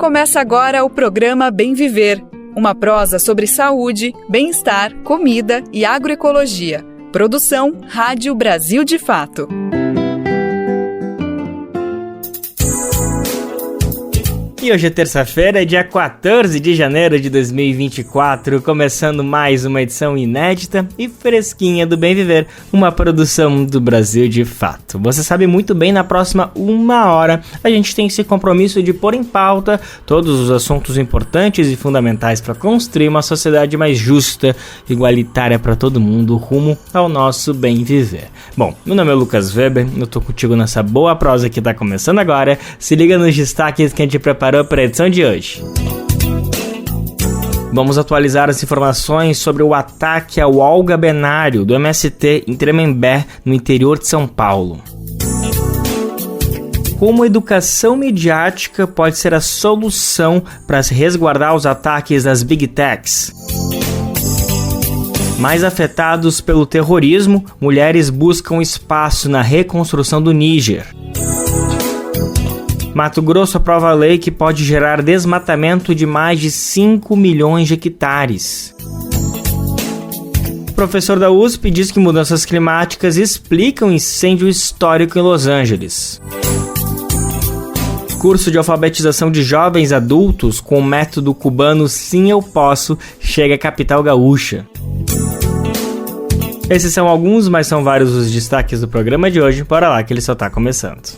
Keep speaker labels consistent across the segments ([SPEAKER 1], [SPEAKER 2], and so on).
[SPEAKER 1] Começa agora o programa Bem Viver, uma prosa sobre saúde, bem-estar, comida e agroecologia. Produção Rádio Brasil de Fato.
[SPEAKER 2] E hoje é terça-feira, dia 14 de janeiro de 2024, começando mais uma edição inédita e fresquinha do Bem Viver, uma produção do Brasil de Fato. Você sabe muito bem, na próxima uma hora a gente tem esse compromisso de pôr em pauta todos os assuntos importantes e fundamentais para construir uma sociedade mais justa, igualitária para todo mundo, rumo ao nosso bem viver. Bom, meu nome é Lucas Weber, eu tô contigo nessa boa prosa que tá começando agora. Se liga nos destaques que a gente preparou para a edição de hoje. Vamos atualizar as informações sobre o ataque ao algabenário do MST em Tremembé, no interior de São Paulo. Como a educação midiática pode ser a solução para se resguardar os ataques das Big Techs. Mais afetados pelo terrorismo, mulheres buscam espaço na reconstrução do Níger. Mato Grosso aprova a lei que pode gerar desmatamento de mais de 5 milhões de hectares. O professor da USP diz que mudanças climáticas explicam incêndio histórico em Los Angeles. Curso de alfabetização de jovens adultos com o método cubano Sim Eu Posso chega à capital gaúcha. Esses são alguns, mas são vários os destaques do programa de hoje. Bora lá que ele só está começando.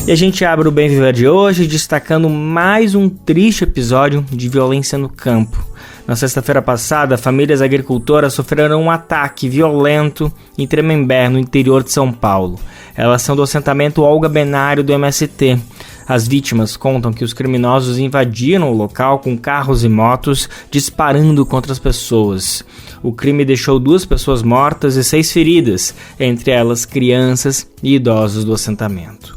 [SPEAKER 2] E a gente abre o Bem Viver de hoje destacando mais um triste episódio de violência no campo. Na sexta-feira passada, famílias agricultoras sofreram um ataque violento em Tremembé, no interior de São Paulo. Elas são do assentamento algabenário do MST. As vítimas contam que os criminosos invadiram o local com carros e motos, disparando contra as pessoas. O crime deixou 2 pessoas mortas e 6 feridas, entre elas crianças e idosos do assentamento.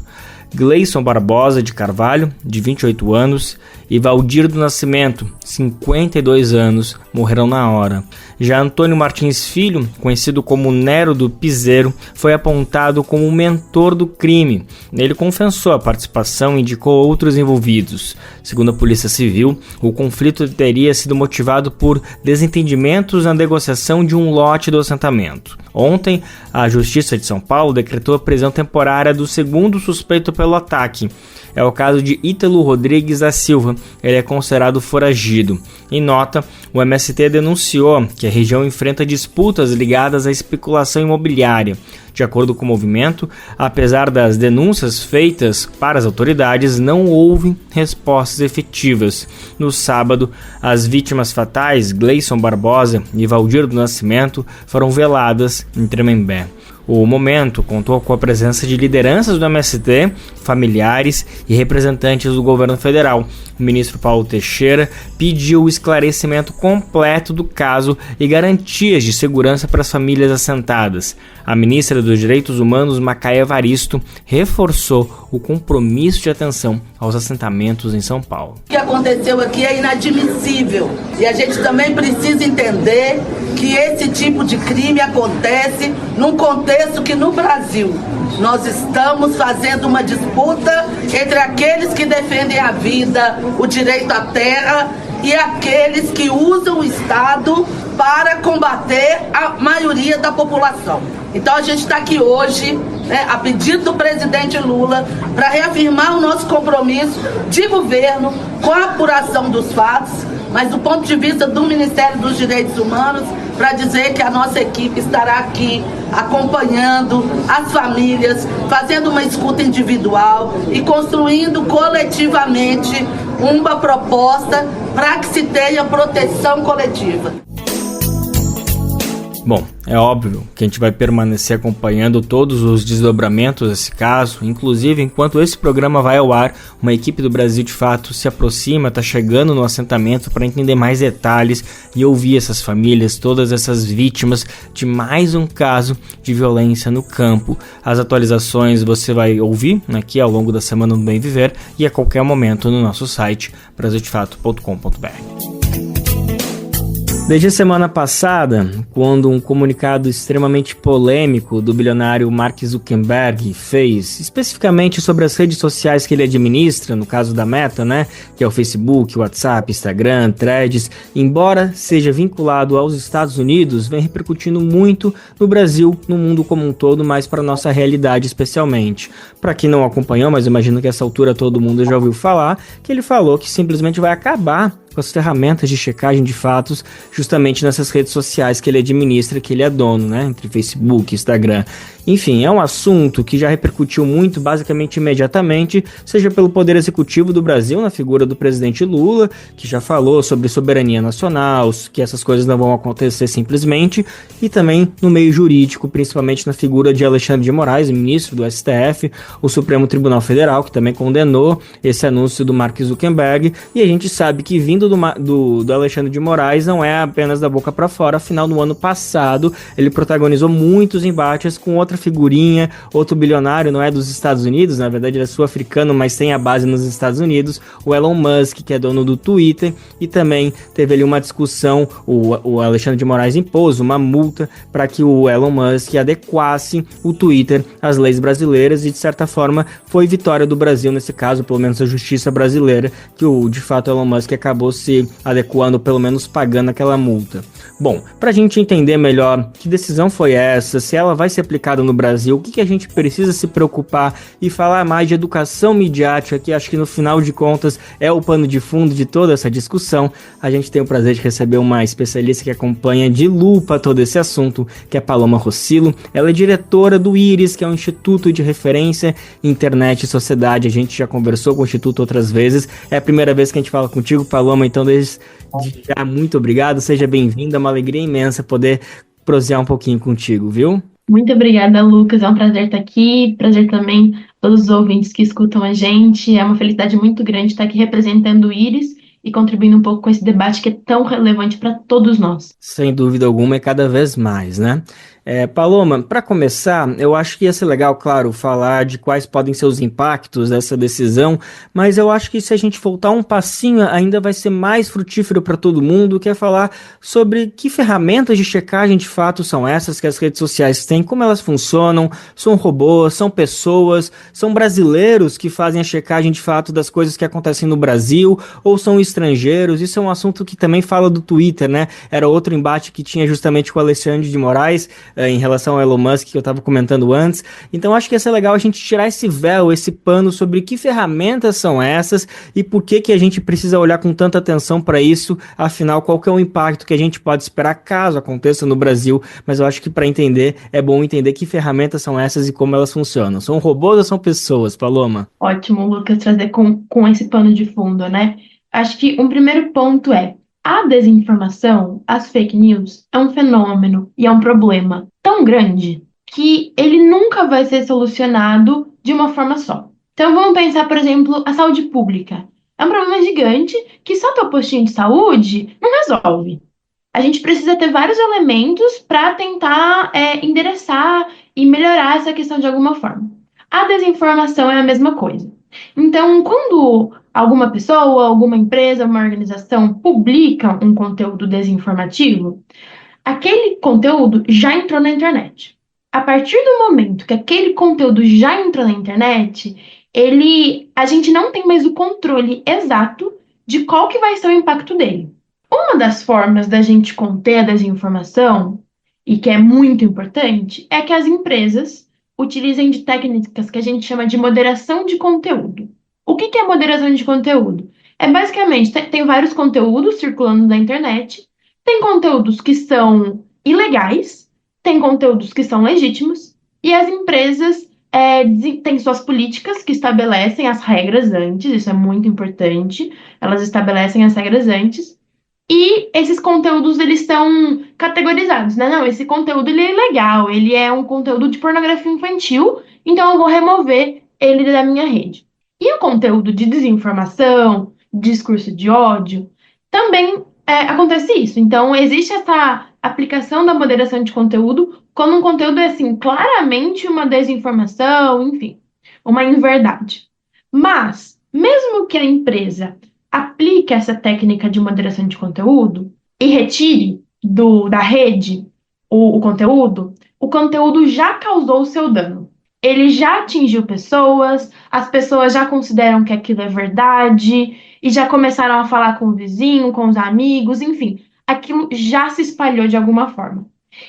[SPEAKER 2] Gleison Barbosa de Carvalho, de 28 anos, e Valdir do Nascimento, 52 anos, morreram na hora. Já Antônio Martins Filho, conhecido como Nero do Piseiro, foi apontado como o mentor do crime. Ele confessou a participação e indicou outros envolvidos. Segundo a Polícia Civil, o conflito teria sido motivado por desentendimentos na negociação de um lote do assentamento. Ontem, a Justiça de São Paulo decretou a prisão temporária do segundo suspeito pelo ataque. É o caso de Ítalo Rodrigues da Silva. Ele é considerado foragido. Em nota, o MST denunciou que a região enfrenta disputas ligadas à especulação imobiliária. De acordo com o movimento, apesar das denúncias feitas para as autoridades, não houve respostas efetivas. No sábado, as vítimas fatais, Gleison Barbosa e Valdir do Nascimento, foram veladas em Tremembé. O momento contou com a presença de lideranças do MST, familiares e representantes do governo federal. O ministro Paulo Teixeira pediu o esclarecimento completo do caso e garantias de segurança para as famílias assentadas. A ministra dos Direitos Humanos, Macaé Evaristo, reforçou o compromisso de atenção aos assentamentos em São Paulo.
[SPEAKER 3] O que aconteceu aqui é inadmissível e a gente também precisa entender que esse tipo de crime acontece num contexto que no Brasil nós estamos fazendo uma disputa entre aqueles que defendem a vida, o direito à terra e aqueles que usam o Estado para combater a maioria da população. Então a gente está aqui hoje, a pedido do presidente Lula, para reafirmar o nosso compromisso de governo com a apuração dos fatos, mas do ponto de vista do Ministério dos Direitos Humanos, para dizer que a nossa equipe estará aqui acompanhando as famílias, fazendo uma escuta individual e construindo coletivamente uma proposta para que se tenha proteção coletiva.
[SPEAKER 2] Bom, é óbvio que a gente vai permanecer acompanhando todos os desdobramentos desse caso, inclusive enquanto esse programa vai ao ar, uma equipe do Brasil de Fato se aproxima, está chegando no assentamento para entender mais detalhes e ouvir essas famílias, todas essas vítimas de mais um caso de violência no campo. As atualizações você vai ouvir aqui ao longo da semana no Bem Viver e a qualquer momento no nosso site brasildefato.com.br. Desde a semana passada, quando um comunicado extremamente polêmico do bilionário Mark Zuckerberg fez, especificamente sobre as redes sociais que ele administra, no caso da Meta, né, que é o Facebook, WhatsApp, Instagram, Threads, embora seja vinculado aos Estados Unidos, vem repercutindo muito no Brasil, no mundo como um todo, mas para nossa realidade especialmente. Para quem não acompanhou, mas imagino que essa altura todo mundo já ouviu falar, que ele falou que simplesmente vai acabar com as ferramentas de checagem de fatos justamente nessas redes sociais que ele administra, que ele é dono, né, entre Facebook, Instagram. Enfim, é um assunto que já repercutiu muito, basicamente imediatamente, seja pelo Poder Executivo do Brasil, na figura do presidente Lula, que já falou sobre soberania nacional, que essas coisas não vão acontecer simplesmente, e também no meio jurídico, principalmente na figura de Alexandre de Moraes, ministro do STF, o Supremo Tribunal Federal, que também condenou esse anúncio do Mark Zuckerberg, e a gente sabe que vindo do Alexandre de Moraes não é apenas da boca para fora, afinal no ano passado ele protagonizou muitos embates com outra figurinha, outro bilionário, não é dos Estados Unidos, na verdade ele é sul-africano, mas tem a base nos Estados Unidos, o Elon Musk, que é dono do Twitter, e também teve ali uma discussão, o Alexandre de Moraes impôs uma multa para que o Elon Musk adequasse o Twitter às leis brasileiras, e de certa forma foi vitória do Brasil nesse caso, pelo menos a justiça brasileira, que de fato Elon Musk acabou se adequando, pelo menos pagando aquela multa. Bom, pra gente entender melhor que decisão foi essa, se ela vai ser aplicada no Brasil, o que a gente precisa se preocupar e falar mais de educação midiática, que acho que no final de contas é o pano de fundo de toda essa discussão, a gente tem o prazer de receber uma especialista que acompanha de lupa todo esse assunto, que é Paloma Rossilo. Ela é diretora do IRIS, que é um instituto de referência em internet e sociedade. A gente já conversou com o instituto outras vezes, é a primeira vez que a gente fala contigo, Paloma, então desde já muito obrigado, seja bem-vinda, é uma alegria imensa poder prosear um pouquinho contigo, viu?
[SPEAKER 4] Muito obrigada, Lucas, é um prazer estar aqui, prazer também todos os ouvintes que escutam a gente, é uma felicidade muito grande estar aqui representando o IRIS e contribuindo um pouco com esse debate que é tão relevante para todos nós.
[SPEAKER 2] Sem dúvida alguma, é cada vez mais, né? Paloma, para começar, eu acho que ia ser legal, claro, falar de quais podem ser os impactos dessa decisão, mas eu acho que se a gente voltar um passinho, ainda vai ser mais frutífero para todo mundo, que é falar sobre que ferramentas de checagem de fato são essas que as redes sociais têm, como elas funcionam, são robôs, são pessoas, são brasileiros que fazem a checagem de fato das coisas que acontecem no Brasil, ou são estrangeiros. Isso é um assunto que também fala do Twitter, né? Era outro embate que tinha justamente com o Alexandre de Moraes, em relação ao Elon Musk, que eu estava comentando antes. Então acho que ia ser legal a gente tirar esse véu, esse pano sobre que ferramentas são essas e por que a gente precisa olhar com tanta atenção para isso, afinal qual que é o impacto que a gente pode esperar caso aconteça no Brasil, mas eu acho que para entender, é bom entender que ferramentas são essas e como elas funcionam. São robôs ou são pessoas, Paloma?
[SPEAKER 4] Ótimo, Lucas, trazer com esse pano de fundo, né? Acho que um primeiro ponto é a desinformação, as fake news, é um fenômeno e é um problema tão grande que ele nunca vai ser solucionado de uma forma só. Então vamos pensar, por exemplo, a saúde pública. É um problema gigante que só ter o postinho de saúde não resolve. A gente precisa ter vários elementos para tentar endereçar e melhorar essa questão de alguma forma. A desinformação é a mesma coisa. Então, quando alguma pessoa, alguma empresa, uma organização publica um conteúdo desinformativo, aquele conteúdo já entrou na internet. A partir do momento que aquele conteúdo já entrou na internet, a gente não tem mais o controle exato de qual que vai ser o impacto dele. Uma das formas da gente conter a desinformação, e que é muito importante, é que as empresas utilizem de técnicas que a gente chama de moderação de conteúdo. O que é moderação de conteúdo? É basicamente, tem vários conteúdos circulando na internet, tem conteúdos que são ilegais, tem conteúdos que são legítimos, e as empresas têm suas políticas que estabelecem as regras antes, isso é muito importante, elas estabelecem as regras antes, e esses conteúdos, eles estão categorizados, né? Não, esse conteúdo ele é ilegal, ele é um conteúdo de pornografia infantil, então eu vou remover ele da minha rede. E o conteúdo de desinformação, discurso de ódio, também acontece isso. Então, existe essa aplicação da moderação de conteúdo quando um conteúdo é, assim, claramente uma desinformação, enfim, uma inverdade. Mas, mesmo que a empresa aplique essa técnica de moderação de conteúdo, e retire da rede o conteúdo já causou o seu dano. Ele já atingiu pessoas, as pessoas já consideram que aquilo é verdade e já começaram a falar com o vizinho, com os amigos, enfim, aquilo já se espalhou de alguma forma.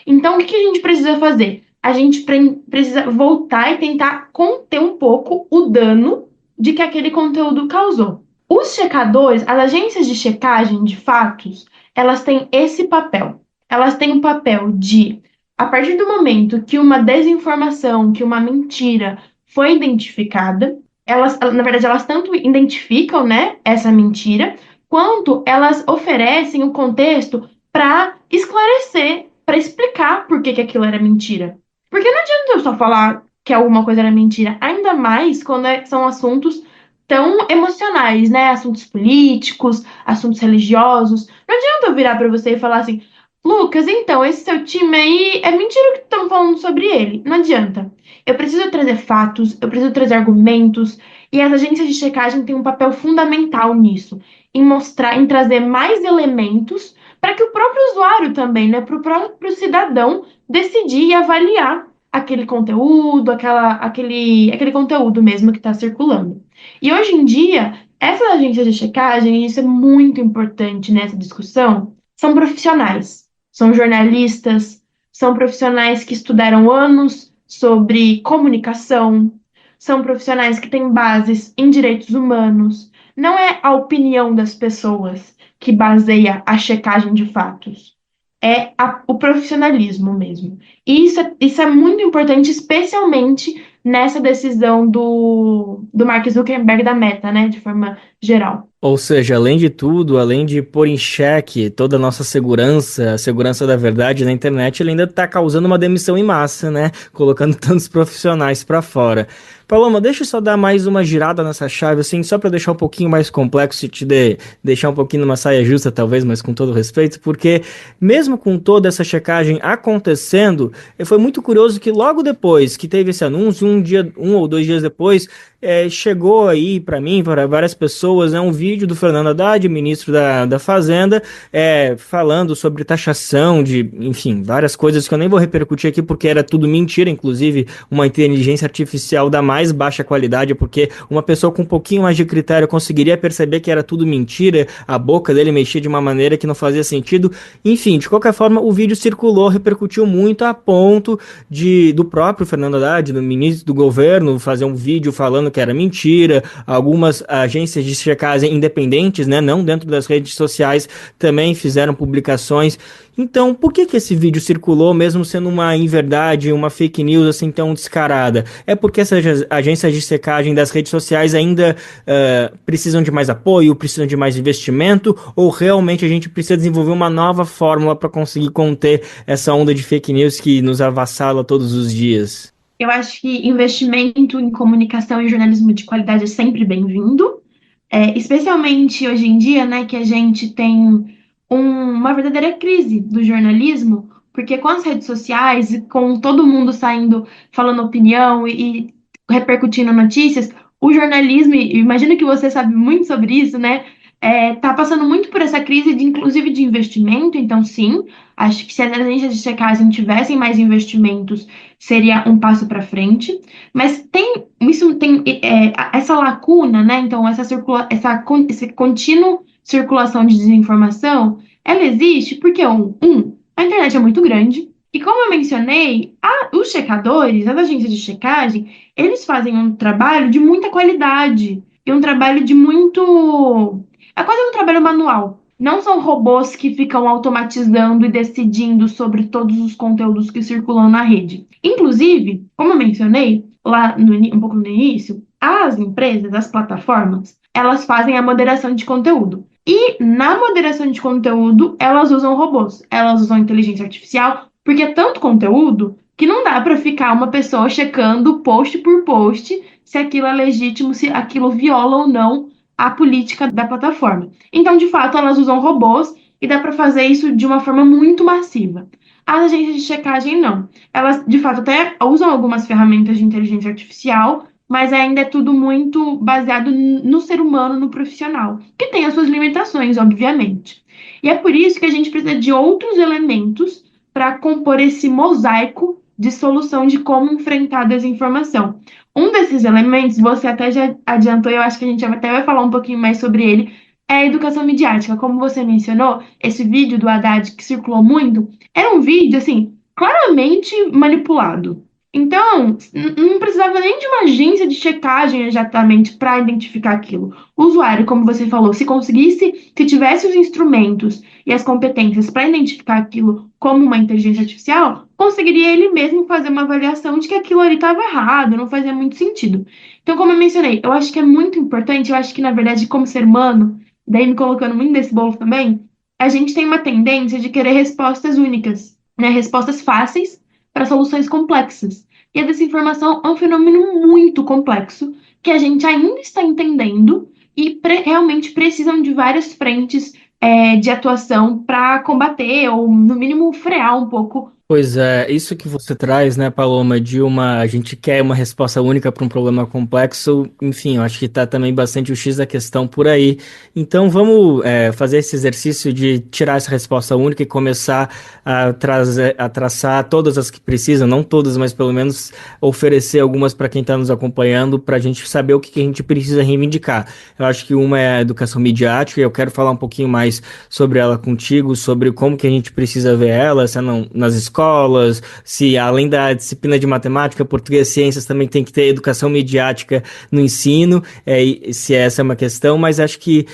[SPEAKER 4] Então, o que a gente precisa fazer? A gente precisa voltar e tentar conter um pouco o dano de que aquele conteúdo causou. Os checadores, as agências de checagem de fatos, elas têm esse papel. Elas têm o papel de, a partir do momento que uma desinformação, que uma mentira foi identificada, na verdade, elas tanto identificam, né, essa mentira, quanto elas oferecem o contexto para esclarecer, para explicar por que aquilo era mentira. Porque não adianta eu só falar que alguma coisa era mentira, ainda mais quando são assuntos tão emocionais, né? Assuntos políticos, assuntos religiosos. Não adianta eu virar para você e falar assim, Lucas, então, esse seu time aí é mentira o que estão falando sobre ele. Não adianta. Eu preciso trazer fatos, eu preciso trazer argumentos, e as agências de checagem têm um papel fundamental nisso, em mostrar, em trazer mais elementos para que o próprio usuário também, né, para o próprio cidadão decidir e avaliar aquele conteúdo, aquele conteúdo mesmo que está circulando. E hoje em dia, essas agências de checagem, e isso é muito importante nessa discussão, são profissionais, são jornalistas, são profissionais que estudaram anos sobre comunicação, são profissionais que têm bases em direitos humanos. Não é a opinião das pessoas que baseia a checagem de fatos. É o profissionalismo mesmo. E isso é muito importante, especialmente nessa decisão do Mark Zuckerberg da Meta, né, de forma geral.
[SPEAKER 2] Ou seja, além de tudo, além de pôr em xeque toda a nossa segurança, a segurança da verdade na internet, ele ainda está causando uma demissão em massa, né? Colocando tantos profissionais para fora. Paloma, deixa eu só dar mais uma girada nessa chave, assim, só para deixar um pouquinho mais complexo e deixar um pouquinho numa saia justa, talvez, mas com todo respeito, porque mesmo com toda essa checagem acontecendo, foi muito curioso que logo depois que teve esse anúncio, um ou 2 dias depois, chegou aí para mim, para várias pessoas, um vídeo do Fernando Haddad, ministro da Fazenda, falando sobre taxação de, enfim, várias coisas que eu nem vou repercutir aqui porque era tudo mentira, inclusive uma inteligência artificial da mais baixa qualidade, porque uma pessoa com um pouquinho mais de critério conseguiria perceber que era tudo mentira, a boca dele mexia de uma maneira que não fazia sentido. Enfim, de qualquer forma, o vídeo circulou, repercutiu muito a ponto do próprio Fernando Haddad, do ministro do governo, fazer um vídeo falando que era mentira. Algumas agências de checagem independentes, né, não dentro das redes sociais, também fizeram publicações. Então, por que esse vídeo circulou, mesmo sendo uma inverdade, uma fake news assim tão descarada? É porque essas agências de checagem das redes sociais ainda precisam de mais apoio, precisam de mais investimento, ou realmente a gente precisa desenvolver uma nova fórmula para conseguir conter essa onda de fake news que nos avassala todos os dias?
[SPEAKER 4] Eu acho que investimento em comunicação e jornalismo de qualidade é sempre bem-vindo, especialmente hoje em dia, né, que a gente tem uma verdadeira crise do jornalismo, porque com as redes sociais e com todo mundo saindo, falando opinião e repercutindo notícias, o jornalismo, e imagino que você sabe muito sobre isso, né, tá passando muito por essa crise, inclusive de investimento. Então sim, acho que se as agências de checagem tivessem mais investimentos, seria um passo para frente, mas isso tem essa lacuna, né? Então essa contínua circulação de desinformação, ela existe porque a internet é muito grande, e como eu mencionei, os checadores, as agências de checagem, eles fazem um trabalho de muita qualidade e um trabalho de muito... É quase um trabalho manual. Não são robôs que ficam automatizando e decidindo sobre todos os conteúdos que circulam na rede. Inclusive, como eu mencionei lá um pouco no início, as empresas, as plataformas, elas fazem a moderação de conteúdo. E na moderação de conteúdo, elas usam robôs, elas usam inteligência artificial, porque é tanto conteúdo que não dá para ficar uma pessoa checando post por post se aquilo é legítimo, se aquilo viola ou não a política da plataforma. Então, de fato, elas usam robôs e dá para fazer isso de uma forma muito massiva. As agências de checagem, não. Elas, de fato, até usam algumas ferramentas de inteligência artificial, mas ainda é tudo muito baseado no ser humano, no profissional, que tem as suas limitações, obviamente. E é por isso que a gente precisa de outros elementos para compor esse mosaico de solução de como enfrentar a desinformação. Um desses elementos, você até já adiantou, eu acho que a gente até vai falar um pouquinho mais sobre ele, é a educação midiática. Como você mencionou, esse vídeo do Haddad que circulou muito, era um vídeo, assim, claramente manipulado. Então, não precisava nem de uma agência de checagem exatamente para identificar aquilo. O usuário, como você falou, se tivesse os instrumentos e as competências para identificar aquilo como uma inteligência artificial, conseguiria ele mesmo fazer uma avaliação de que aquilo ali estava errado, não fazia muito sentido. Então, como eu mencionei, eu acho que é muito importante, eu acho que, na verdade, como ser humano, daí me colocando muito nesse bolo também, a gente tem uma tendência de querer respostas únicas, né? Respostas fáceis para soluções complexas. E a desinformação é um fenômeno muito complexo que a gente ainda está entendendo e realmente precisam de várias frentes de atuação para combater ou, no mínimo, frear um pouco.
[SPEAKER 2] Pois é, isso que você traz, né, Paloma, a gente quer uma resposta única para um problema complexo, enfim, eu acho que está também bastante o X da questão por aí. Então vamos fazer esse exercício de tirar essa resposta única e começar a traçar todas as que precisam, não todas, mas pelo menos oferecer algumas para quem está nos acompanhando, para a gente saber o que a gente precisa reivindicar. Eu acho que uma é a educação midiática, e eu quero falar um pouquinho mais sobre ela contigo, sobre como que a gente precisa ver ela, nas escolas, se além da disciplina de matemática, português, ciências, também tem que ter educação midiática no ensino, se essa é uma questão, mas acho que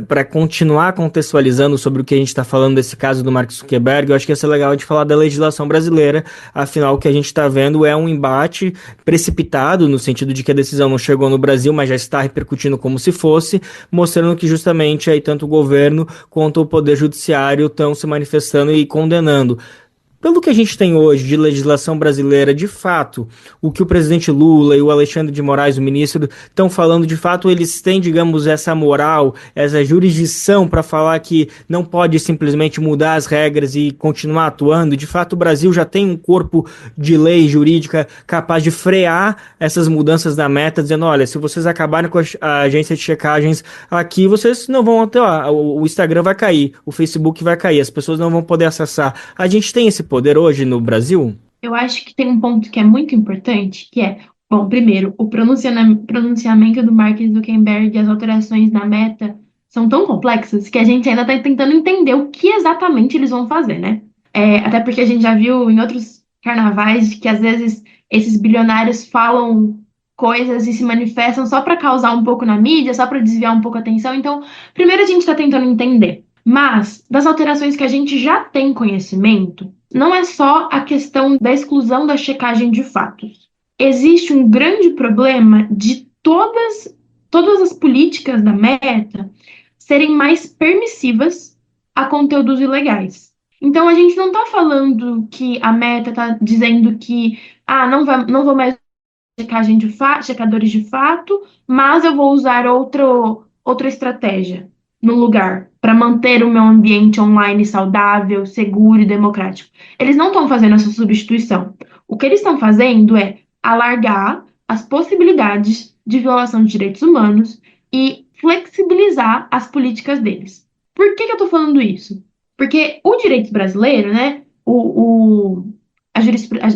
[SPEAKER 2] para continuar contextualizando sobre o que a gente está falando desse caso do Mark Zuckerberg, eu acho que ia ser legal de falar da legislação brasileira, afinal o que a gente está vendo é um embate precipitado, no sentido de que a decisão não chegou no Brasil, mas já está repercutindo como se fosse, mostrando que justamente aí tanto o governo quanto o poder judiciário estão se manifestando e condenando. Pelo que a gente tem hoje de legislação brasileira, de fato, o que o presidente Lula e o Alexandre de Moraes, o ministro, estão falando, de fato, eles têm, digamos, essa moral, essa jurisdição para falar que não pode simplesmente mudar as regras e continuar atuando. De fato, o Brasil já tem um corpo de lei jurídica capaz de frear essas mudanças da meta, dizendo, olha, se vocês acabarem com a agência de checagens aqui, vocês não vão até lá, o Instagram vai cair, o Facebook vai cair, as pessoas não vão poder acessar. A gente tem esse poder hoje no Brasil?
[SPEAKER 4] Eu acho que tem um ponto que é muito importante, que é, bom, primeiro, o pronunciamento do Mark Zuckerberg e as alterações da Meta são tão complexas que a gente ainda está tentando entender o que exatamente eles vão fazer, né? Até porque a gente já viu em outros carnavais que às vezes esses bilionários falam coisas e se manifestam só para causar um pouco na mídia, só para desviar um pouco a atenção. Então, primeiro a gente está tentando entender. Mas, das alterações que a gente já tem conhecimento, não é só a questão da exclusão da checagem de fatos. Existe um grande problema de todas as políticas da Meta serem mais permissivas a conteúdos ilegais. Então, a gente não está falando que a Meta está dizendo que não vou mais checagem de checadores de fato, mas eu vou usar outra estratégia no lugar para manter o meu ambiente online saudável, seguro e democrático. Eles não estão fazendo essa substituição. O que eles estão fazendo é alargar as possibilidades de violação de direitos humanos e flexibilizar as políticas deles. Por que eu estou falando isso? Porque o direito brasileiro, né,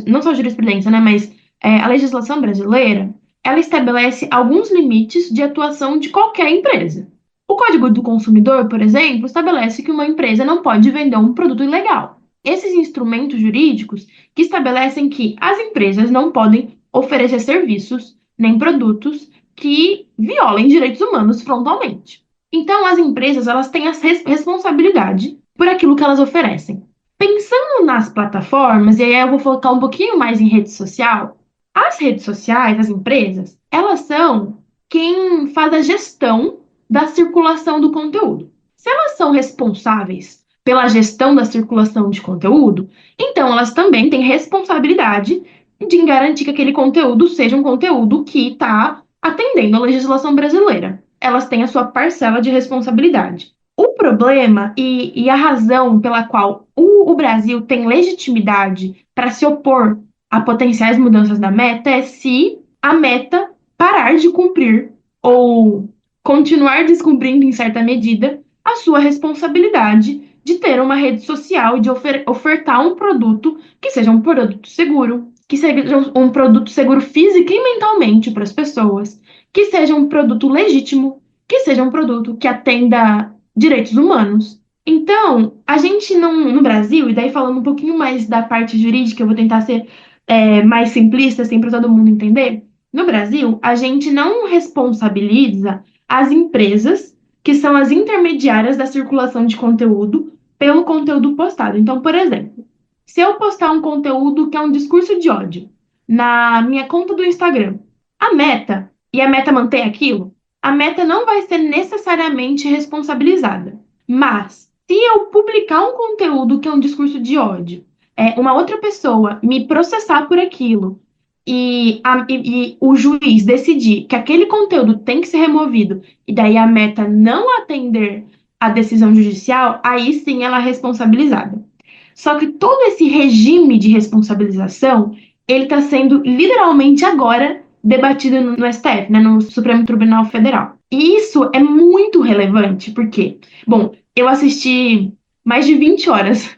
[SPEAKER 4] não só a jurisprudência, né, mas a legislação brasileira, ela estabelece alguns limites de atuação de qualquer empresa. O Código do Consumidor, por exemplo, estabelece que uma empresa não pode vender um produto ilegal. Esses instrumentos jurídicos que estabelecem que as empresas não podem oferecer serviços nem produtos que violem direitos humanos frontalmente. Então, as empresas elas têm a responsabilidade por aquilo que elas oferecem. Pensando nas plataformas, e aí eu vou focar um pouquinho mais em rede social, as redes sociais, as empresas, elas são quem faz a gestão da circulação do conteúdo. Se elas são responsáveis pela gestão da circulação de conteúdo, então elas também têm responsabilidade de garantir que aquele conteúdo seja um conteúdo que está atendendo à legislação brasileira. Elas têm a sua parcela de responsabilidade. O problema e a razão pela qual o Brasil tem legitimidade para se opor a potenciais mudanças da Meta é se a Meta parar de cumprir ou continuar descumprindo em certa medida a sua responsabilidade de ter uma rede social, de ofertar um produto que seja um produto seguro, que seja um produto seguro física e mentalmente para as pessoas, que seja um produto legítimo, que seja um produto que atenda direitos humanos. Então, a gente não, no Brasil, e daí falando um pouquinho mais da parte jurídica, eu vou tentar ser mais simplista, assim, para todo mundo entender. No Brasil, a gente não responsabiliza as empresas que são as intermediárias da circulação de conteúdo pelo conteúdo postado. Então, por exemplo, se eu postar um conteúdo que é um discurso de ódio na minha conta do Instagram, e a Meta mantém aquilo, a Meta não vai ser necessariamente responsabilizada. Mas, se eu publicar um conteúdo que é um discurso de ódio, uma outra pessoa me processar por aquilo, e o juiz decidir que aquele conteúdo tem que ser removido, e daí a Meta não atender a decisão judicial, aí sim ela é responsabilizada. Só que todo esse regime de responsabilização, ele está sendo literalmente agora debatido no STF, né, no Supremo Tribunal Federal. E isso é muito relevante, porque, bom, eu assisti mais de 20 horas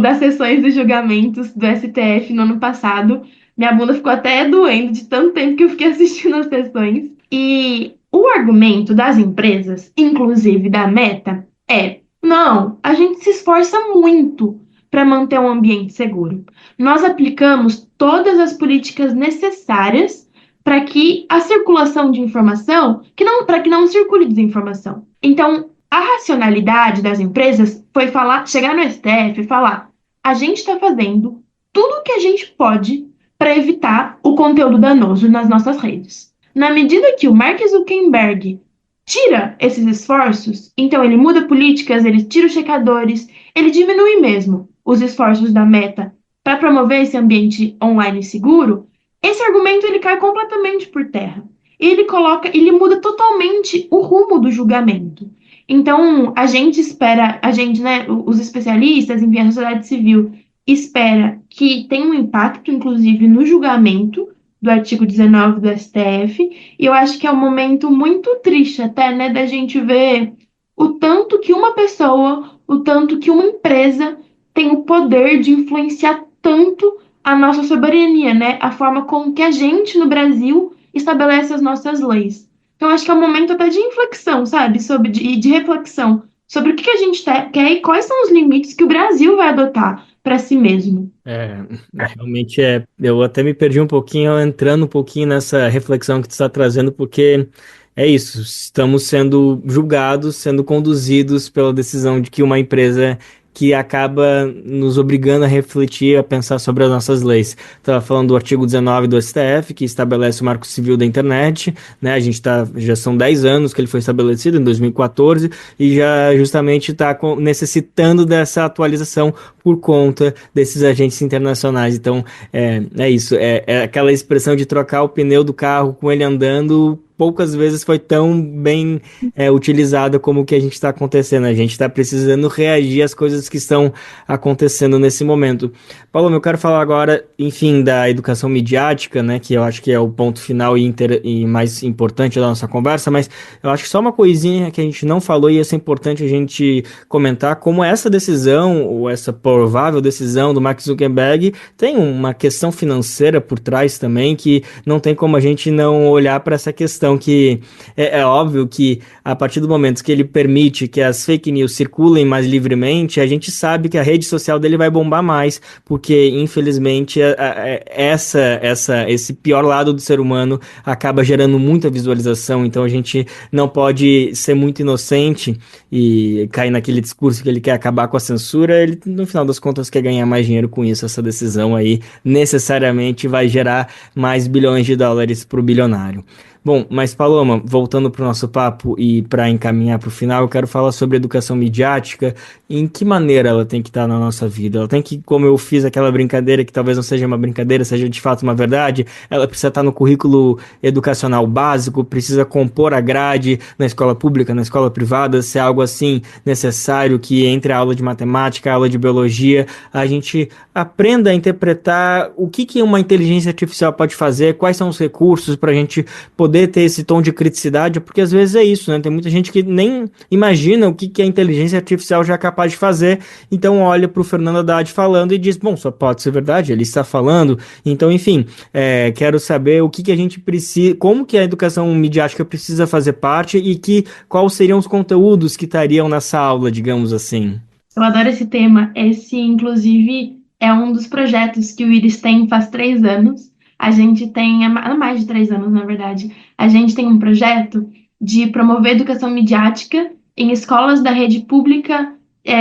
[SPEAKER 4] das sessões dos julgamentos do STF no ano passado. Minha bunda ficou até doendo de tanto tempo que eu fiquei assistindo as sessões. E o argumento das empresas, inclusive da Meta, não, a gente se esforça muito para manter um ambiente seguro. Nós aplicamos todas as políticas necessárias para que a circulação de informação, para que não circule desinformação. Então, a racionalidade das empresas foi chegar no STF e falar: a gente está fazendo tudo o que a gente pode para evitar o conteúdo danoso nas nossas redes. Na medida que o Mark Zuckerberg tira esses esforços, então ele muda políticas, ele tira os checadores, ele diminui mesmo os esforços da Meta para promover esse ambiente online seguro, esse argumento ele cai completamente por terra. Ele muda totalmente o rumo do julgamento. Então, a gente, né, os especialistas, enfim, a sociedade civil, espera que tenha um impacto, inclusive, no julgamento do artigo 19 do STF, e eu acho que é um momento muito triste até, né, da gente ver o tanto que uma pessoa, o tanto que uma empresa tem o poder de influenciar tanto a nossa soberania, né, a forma como que a gente, no Brasil, estabelece as nossas leis. Então, acho que é um momento até de inflexão, sabe, de reflexão sobre o que a gente quer e quais são os limites que o Brasil vai adotar para si mesmo.
[SPEAKER 2] Realmente eu até me perdi um pouquinho, entrando um pouquinho nessa reflexão que tu está trazendo, porque é isso, estamos sendo julgados, sendo conduzidos pela decisão de que uma empresa que acaba nos obrigando a refletir, a pensar sobre as nossas leis. Estava falando do artigo 19 do STF, que estabelece o Marco Civil da Internet, né? Já são 10 anos que ele foi estabelecido, em 2014, e já justamente está necessitando dessa atualização por conta desses agentes internacionais. Então, é isso, é aquela expressão de trocar o pneu do carro com ele andando, poucas vezes foi tão bem utilizada como o que a gente está acontecendo. A gente está precisando reagir às coisas que estão acontecendo nesse momento. Paulo, eu quero falar agora, enfim, da educação midiática, né, que eu acho que é o ponto final e mais importante da nossa conversa, mas eu acho que só uma coisinha que a gente não falou e ia ser importante a gente comentar, como essa decisão, ou essa provável decisão do Mark Zuckerberg, tem uma questão financeira por trás também, que não tem como a gente não olhar para essa questão, que é óbvio que a partir do momento que ele permite que as fake news circulem mais livremente, a gente sabe que a rede social dele vai bombar mais, porque infelizmente esse pior lado do ser humano acaba gerando muita visualização. Então a gente não pode ser muito inocente e cair naquele discurso que ele quer acabar com a censura. Ele, no final das contas, quer ganhar mais dinheiro com isso. Essa decisão aí necessariamente vai gerar mais bilhões de dólares para o bilionário. Bom, mas Paloma, voltando para o nosso papo e para encaminhar para o final, eu quero falar sobre educação midiática. Em que maneira ela tem que estar na nossa vida? Ela tem que, como eu fiz aquela brincadeira, que talvez não seja uma brincadeira, seja de fato uma verdade, ela precisa estar no currículo educacional básico, precisa compor a grade na escola pública, na escola privada, se é algo assim necessário que entre a aula de matemática, a aula de biologia, a gente aprenda a interpretar o que uma inteligência artificial pode fazer, quais são os recursos para a gente poder ter esse tom de criticidade, porque às vezes é isso, né? Tem muita gente que nem imagina o que a inteligência artificial já é capaz de fazer, então olha para o Fernando Haddad falando e diz, bom, só pode ser verdade, ele está falando. Então, enfim, quero saber o que a gente precisa, como que a educação midiática precisa fazer parte e quais seriam os conteúdos que estariam nessa aula, digamos assim.
[SPEAKER 4] Eu adoro esse tema. Esse, inclusive, é um dos projetos que o Iris tem faz 3 anos. A gente tem, há mais de 3 anos, na verdade, a gente tem um projeto de promover educação midiática em escolas da rede pública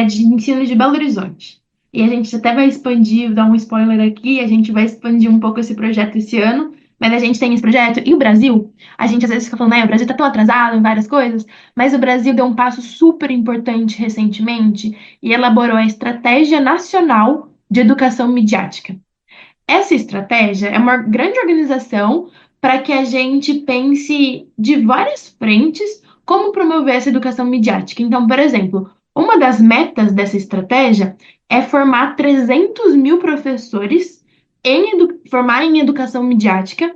[SPEAKER 4] de ensino de Belo Horizonte. E a gente até vai expandir, dar um spoiler aqui, a gente vai expandir um pouco esse projeto esse ano, mas a gente tem esse projeto. E o Brasil, a gente às vezes fica falando, o Brasil está tão atrasado em várias coisas, mas o Brasil deu um passo super importante recentemente e elaborou a Estratégia Nacional de Educação Midiática. Essa estratégia é uma grande organização para que a gente pense de várias frentes como promover essa educação midiática. Então, por exemplo, uma das metas dessa estratégia é formar 300 mil professores formar em educação midiática,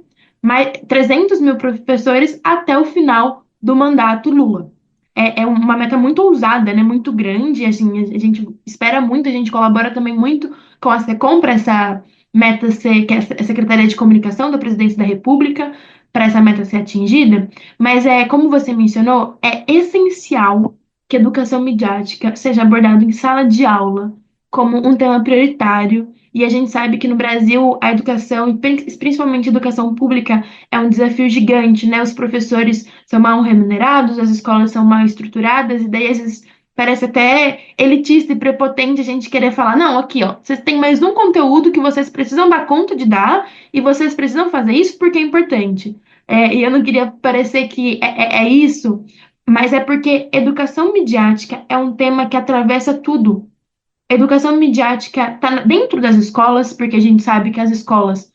[SPEAKER 4] 300 mil professores até o final do mandato Lula. É uma meta muito ousada, né? Muito grande, assim, a gente espera muito, a gente colabora também muito com a SECOM para essa meta que é a Secretaria de Comunicação da Presidência da República, para essa meta ser atingida, mas como você mencionou, é essencial que a educação midiática seja abordada em sala de aula como um tema prioritário, e a gente sabe que no Brasil a educação, principalmente a educação pública, é um desafio gigante, né? Os professores são mal remunerados, as escolas são mal estruturadas, e daí às vezes parece até elitista e prepotente a gente querer falar, não, aqui, ó, vocês têm mais um conteúdo que vocês precisam dar conta de dar, e vocês precisam fazer isso porque é importante. E eu não queria parecer que é isso, mas é porque educação midiática é um tema que atravessa tudo. Educação midiática está dentro das escolas, porque a gente sabe que as escolas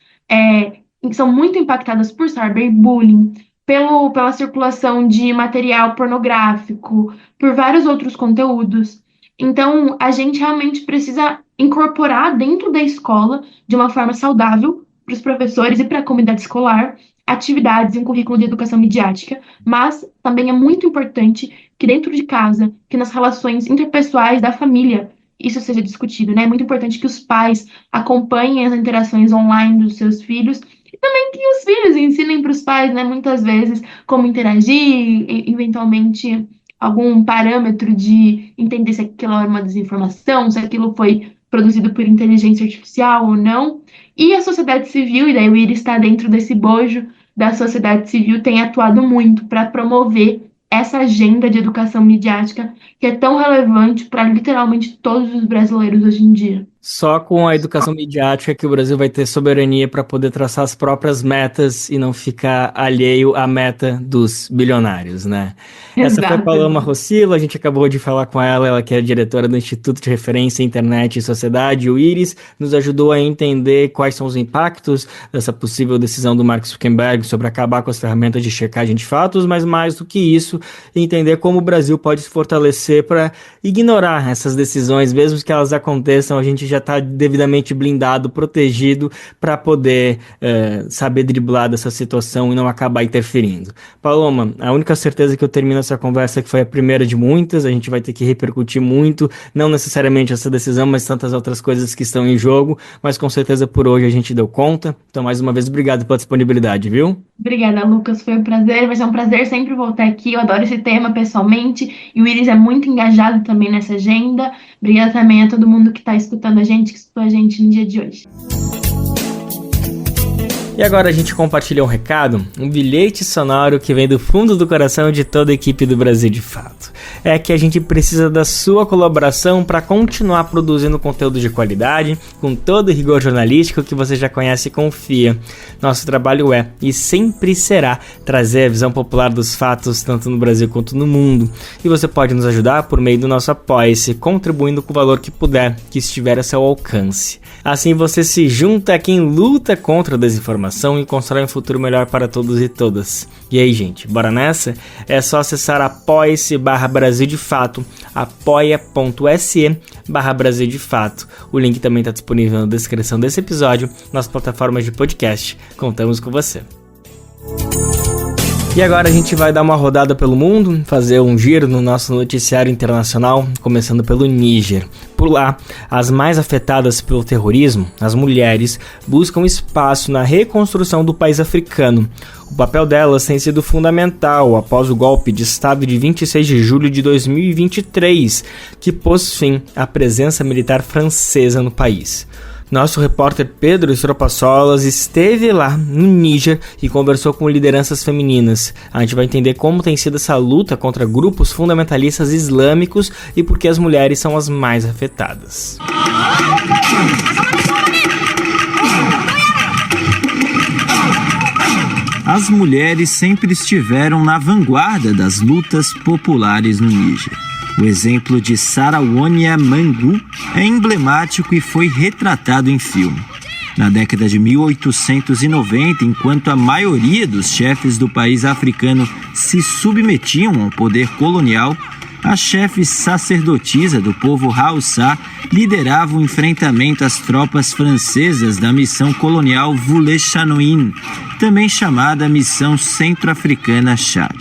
[SPEAKER 4] são muito impactadas por cyberbullying, pela circulação de material pornográfico, por vários outros conteúdos. Então, a gente realmente precisa incorporar dentro da escola, de uma forma saudável, para os professores e para a comunidade escolar, atividades em currículo de educação midiática, mas também é muito importante que dentro de casa, que nas relações interpessoais da família, isso seja discutido, né? É muito importante que os pais acompanhem as interações online dos seus filhos e também que os filhos ensinem para os pais, né? Muitas vezes, como interagir, eventualmente algum parâmetro de entender se aquilo é uma desinformação, se aquilo foi produzido por inteligência artificial ou não. E a sociedade civil, e daí o Iris está dentro desse bojo da sociedade civil, tem atuado muito para promover essa agenda de educação midiática que é tão relevante para literalmente todos os brasileiros hoje em dia.
[SPEAKER 2] Só com a educação midiática que o Brasil vai ter soberania para poder traçar as próprias metas e não ficar alheio à meta dos bilionários, né? Essa foi a Paloma Rossilo, a gente acabou de falar com ela que é diretora do Instituto de Referência Internet e Sociedade, o IRIS, nos ajudou a entender quais são os impactos dessa possível decisão do Mark Zuckerberg sobre acabar com as ferramentas de checagem de fatos, mas mais do que isso, entender como o Brasil pode se fortalecer para ignorar essas decisões, mesmo que elas aconteçam, a gente já está devidamente blindado, protegido para poder saber driblar dessa situação e não acabar interferindo. Paloma, a única certeza que eu termino essa conversa é que foi a primeira de muitas, a gente vai ter que repercutir muito, não necessariamente essa decisão, mas tantas outras coisas que estão em jogo, mas com certeza por hoje a gente deu conta. Então, mais uma vez, obrigado pela disponibilidade, viu?
[SPEAKER 4] Obrigada, Lucas, foi um prazer, vai ser um prazer sempre voltar aqui, eu adoro esse tema pessoalmente, e o Iris é muito engajado também nessa agenda. Obrigada também a todo mundo que está escutando a gente, que escutou a gente no dia de hoje.
[SPEAKER 2] E agora a gente compartilha um recado, um bilhete sonoro que vem do fundo do coração de toda a equipe do Brasil de Fato. É que a gente precisa da sua colaboração para continuar produzindo conteúdo de qualidade, com todo o rigor jornalístico que você já conhece e confia. Nosso trabalho é, e sempre será, trazer a visão popular dos fatos, tanto no Brasil quanto no mundo. E você pode nos ajudar por meio do nosso Apoia-se, contribuindo com o valor que puder, que estiver a seu alcance. Assim você se junta a quem luta contra a desinformação e constrói um futuro melhor para todos e todas. E aí, gente, bora nessa? É só acessar apoia-se/Brasil de Fato, apoia.se/Brasil de Fato. O link também está disponível na descrição desse episódio, nas plataformas de podcast. Contamos com você. E agora a gente vai dar uma rodada pelo mundo, fazer um giro no nosso noticiário internacional, começando pelo Níger. Por lá, as mais afetadas pelo terrorismo, as mulheres, buscam espaço na reconstrução do país africano. O papel delas tem sido fundamental após o golpe de Estado de 26 de julho de 2023, que pôs fim à presença militar francesa no país. Nosso repórter Pedro Estropaçolas esteve lá no Níger e conversou com lideranças femininas. A gente vai entender como tem sido essa luta contra grupos fundamentalistas islâmicos e por que as mulheres são as mais afetadas.
[SPEAKER 5] As mulheres sempre estiveram na vanguarda das lutas populares no Níger. O exemplo de Sarawonia Mangu é emblemático e foi retratado em filme. Na década de 1890, enquanto a maioria dos chefes do país africano se submetiam ao poder colonial, a chefe sacerdotisa do povo Hausa liderava o enfrentamento às tropas francesas da missão colonial Voulet-Chanoine, também chamada Missão Centro-Africana Chad.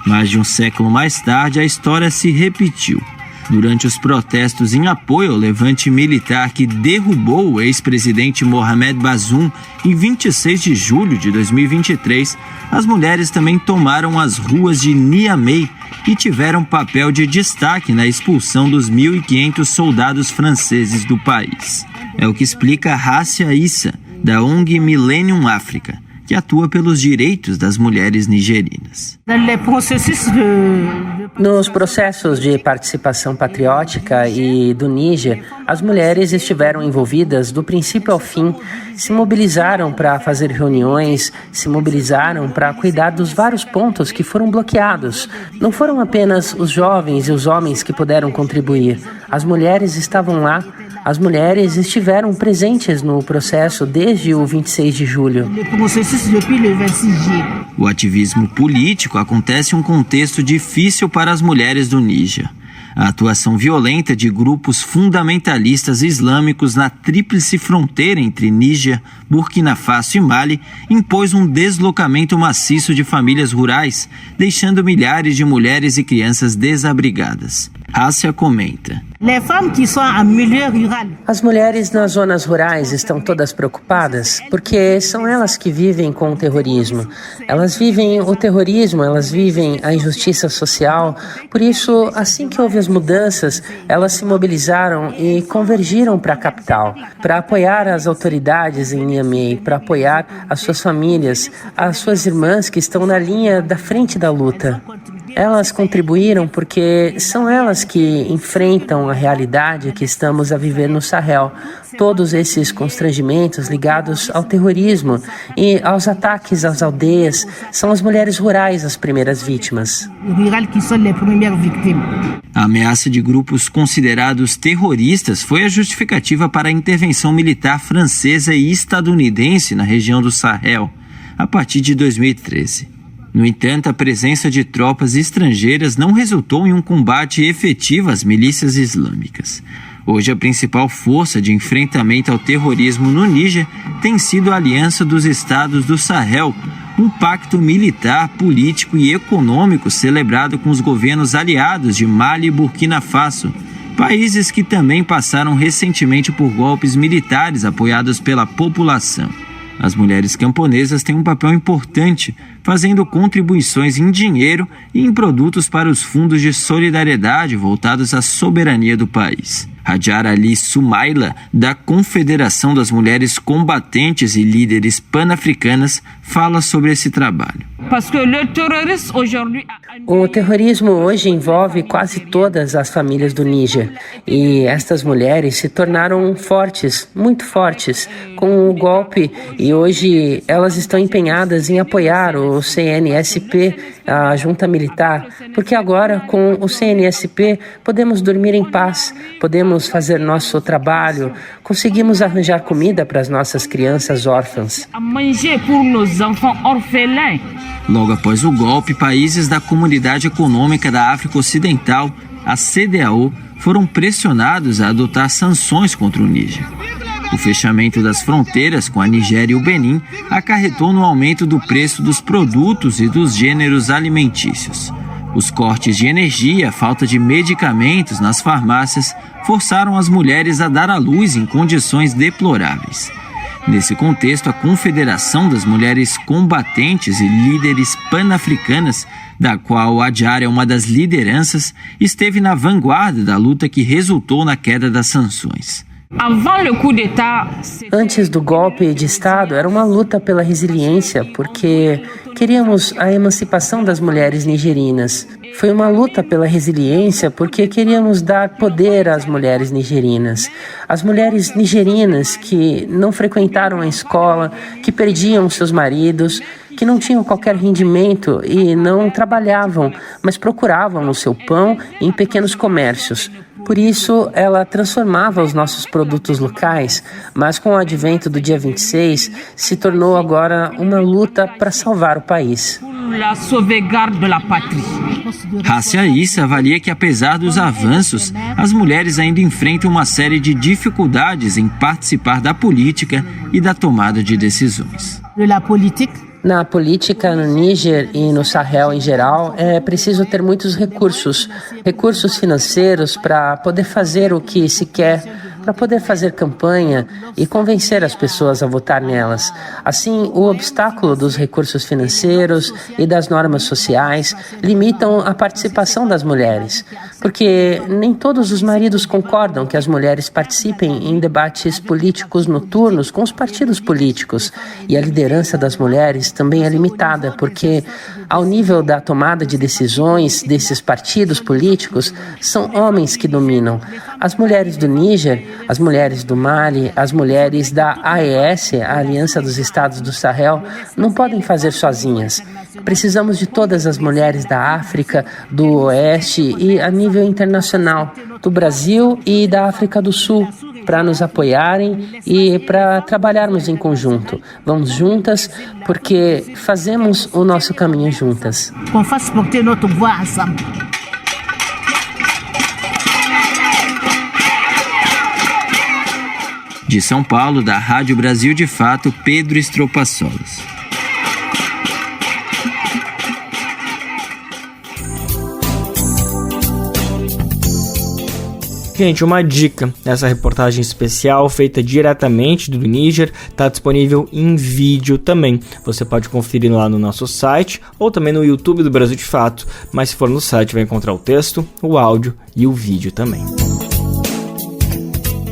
[SPEAKER 5] Mais de um século mais tarde, a história se repetiu. Durante os protestos em apoio ao levante militar que derrubou o ex-presidente Mohamed Bazoum em 26 de julho de 2023, as mulheres também tomaram as ruas de Niamey e tiveram papel de destaque na expulsão dos 1.500 soldados franceses do país. É o que explica Rassia Issa, da ONG Millennium África, que atua pelos direitos das mulheres nigerinas.
[SPEAKER 6] Nos processos de participação patriótica e do Níger, as mulheres estiveram envolvidas do princípio ao fim, se mobilizaram para fazer reuniões, se mobilizaram para cuidar dos vários pontos que foram bloqueados. Não foram apenas os jovens e os homens que puderam contribuir, as mulheres estavam lá. As mulheres estiveram presentes no processo desde o 26 de julho.
[SPEAKER 5] O ativismo político acontece em um contexto difícil para as mulheres do Níger. A atuação violenta de grupos fundamentalistas islâmicos na tríplice fronteira entre Níger, Burkina Faso e Mali impôs um deslocamento maciço de famílias rurais, deixando milhares de mulheres e crianças desabrigadas. Rassia comenta.
[SPEAKER 6] As mulheres nas zonas rurais estão todas preocupadas porque são elas que vivem com o terrorismo. Elas vivem o terrorismo, elas vivem a injustiça social. Por isso, assim que houve as mudanças, elas se mobilizaram e convergiram para a capital, para apoiar as autoridades em Niamey, para apoiar as suas famílias, as suas irmãs que estão na linha da frente da luta. Elas contribuíram porque são elas que enfrentam a realidade que estamos a viver no Sahel. Todos esses constrangimentos ligados ao terrorismo e aos ataques às aldeias, são as mulheres rurais as primeiras vítimas.
[SPEAKER 5] A ameaça de grupos considerados terroristas foi a justificativa para a intervenção militar francesa e estadunidense na região do Sahel, a partir de 2013. No entanto, a presença de tropas estrangeiras não resultou em um combate efetivo às milícias islâmicas. Hoje, a principal força de enfrentamento ao terrorismo no Níger tem sido a Aliança dos Estados do Sahel, um pacto militar, político e econômico celebrado com os governos aliados de Mali e Burkina Faso, países que também passaram recentemente por golpes militares apoiados pela população. As mulheres camponesas têm um papel importante, fazendo contribuições em dinheiro e em produtos para os fundos de solidariedade voltados à soberania do país. Hajar Ali Sumaila, da Confederação das Mulheres Combatentes e Líderes Pan-Africanas, fala sobre esse trabalho.
[SPEAKER 6] O terrorismo hoje envolve quase todas as famílias do Níger e estas mulheres se tornaram fortes, muito fortes, com o golpe e hoje elas estão empenhadas em apoiar o CNSP, a junta militar, porque agora com o CNSP podemos dormir em paz, podemos fazer nosso trabalho, conseguimos arranjar comida para as nossas crianças órfãs.
[SPEAKER 5] Logo após o golpe, países da Comunidade Econômica da África Ocidental, a CEDEAO, foram pressionados a adotar sanções contra o Níger. O fechamento das fronteiras com a Nigéria e o Benin acarretou no aumento do preço dos produtos e dos gêneros alimentícios. Os cortes de energia e a falta de medicamentos nas farmácias forçaram as mulheres a dar à luz em condições deploráveis. Nesse contexto, a Confederação das Mulheres Combatentes e Líderes Pan-Africanas, da qual Hajar é uma das lideranças, esteve na vanguarda da luta que resultou na queda das sanções.
[SPEAKER 6] Antes do golpe de Estado, era uma luta pela resiliência, porque queríamos a emancipação das mulheres nigerinas. Foi uma luta pela resiliência, porque queríamos dar poder às mulheres nigerinas. As mulheres nigerinas que não frequentaram a escola, que perdiam seus maridos, que não tinham qualquer rendimento e não trabalhavam, mas procuravam o seu pão em pequenos comércios. Por isso, ela transformava os nossos produtos locais, mas com o advento do dia 26, se tornou agora uma luta para salvar o país.
[SPEAKER 5] Rassia Issa avalia que, apesar dos avanços, as mulheres ainda enfrentam uma série de dificuldades em participar da política e da tomada de decisões.
[SPEAKER 6] Na política no Níger e no Sahel em geral, é preciso ter muitos recursos financeiros para poder fazer o que se quer, para poder fazer campanha e convencer as pessoas a votar nelas. Assim, o obstáculo dos recursos financeiros e das normas sociais limitam a participação das mulheres, porque nem todos os maridos concordam que as mulheres participem em debates políticos noturnos com os partidos políticos, e a liderança das mulheres também é limitada, porque ao nível da tomada de decisões desses partidos políticos, são homens que dominam. As mulheres do Níger, as mulheres do Mali, as mulheres da AES, a Aliança dos Estados do Sahel, não podem fazer sozinhas. Precisamos de todas as mulheres da África, do Oeste e a nível internacional, do Brasil e da África do Sul, para nos apoiarem e para trabalharmos em conjunto. Vamos juntas porque fazemos o nosso caminho juntas.
[SPEAKER 5] De São Paulo, da Rádio Brasil de Fato, Pedro Estropaçolas.
[SPEAKER 2] Gente, uma dica, essa reportagem especial feita diretamente do Níger está disponível em vídeo também. Você pode conferir lá no nosso site ou também no YouTube do Brasil de Fato, mas se for no site vai encontrar o texto, o áudio e o vídeo também.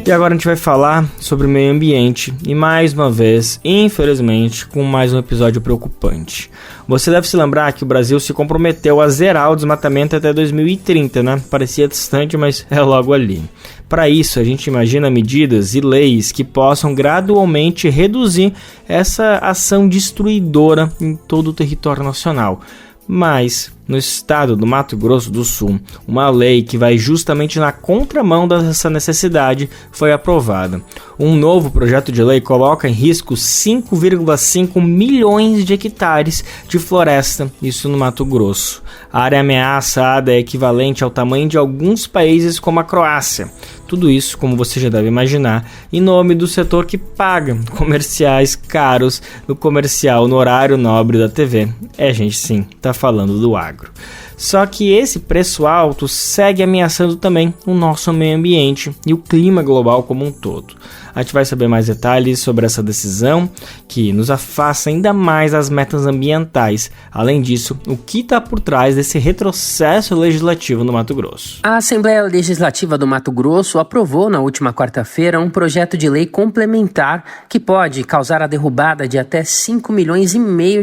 [SPEAKER 2] E agora a gente vai falar sobre o meio ambiente e mais uma vez, infelizmente, com mais um episódio preocupante. Você deve se lembrar que o Brasil se comprometeu a zerar o desmatamento até 2030, né? Parecia distante, mas é logo ali. Para isso, a gente imagina medidas e leis que possam gradualmente reduzir essa ação destruidora em todo o território nacional. Mas, no estado do Mato Grosso do Sul, uma lei que vai justamente na contramão dessa necessidade foi aprovada. Um novo projeto de lei coloca em risco 5,5 milhões de hectares de floresta, isso no Mato Grosso. A área ameaçada é equivalente ao tamanho de alguns países como a Croácia. Tudo isso, como você já deve imaginar, em nome do setor que paga comerciais caros no comercial no horário nobre da TV. Gente, sim, tá falando do agro. agro. Só que esse preço alto segue ameaçando também o nosso meio ambiente e o clima global como um todo. A gente vai saber mais detalhes sobre essa decisão que nos afasta ainda mais das metas ambientais. Além disso, o que está por trás desse retrocesso legislativo no Mato Grosso.
[SPEAKER 6] A Assembleia Legislativa do Mato Grosso aprovou na última quarta-feira um projeto de lei complementar que pode causar a derrubada de até 5,5 milhões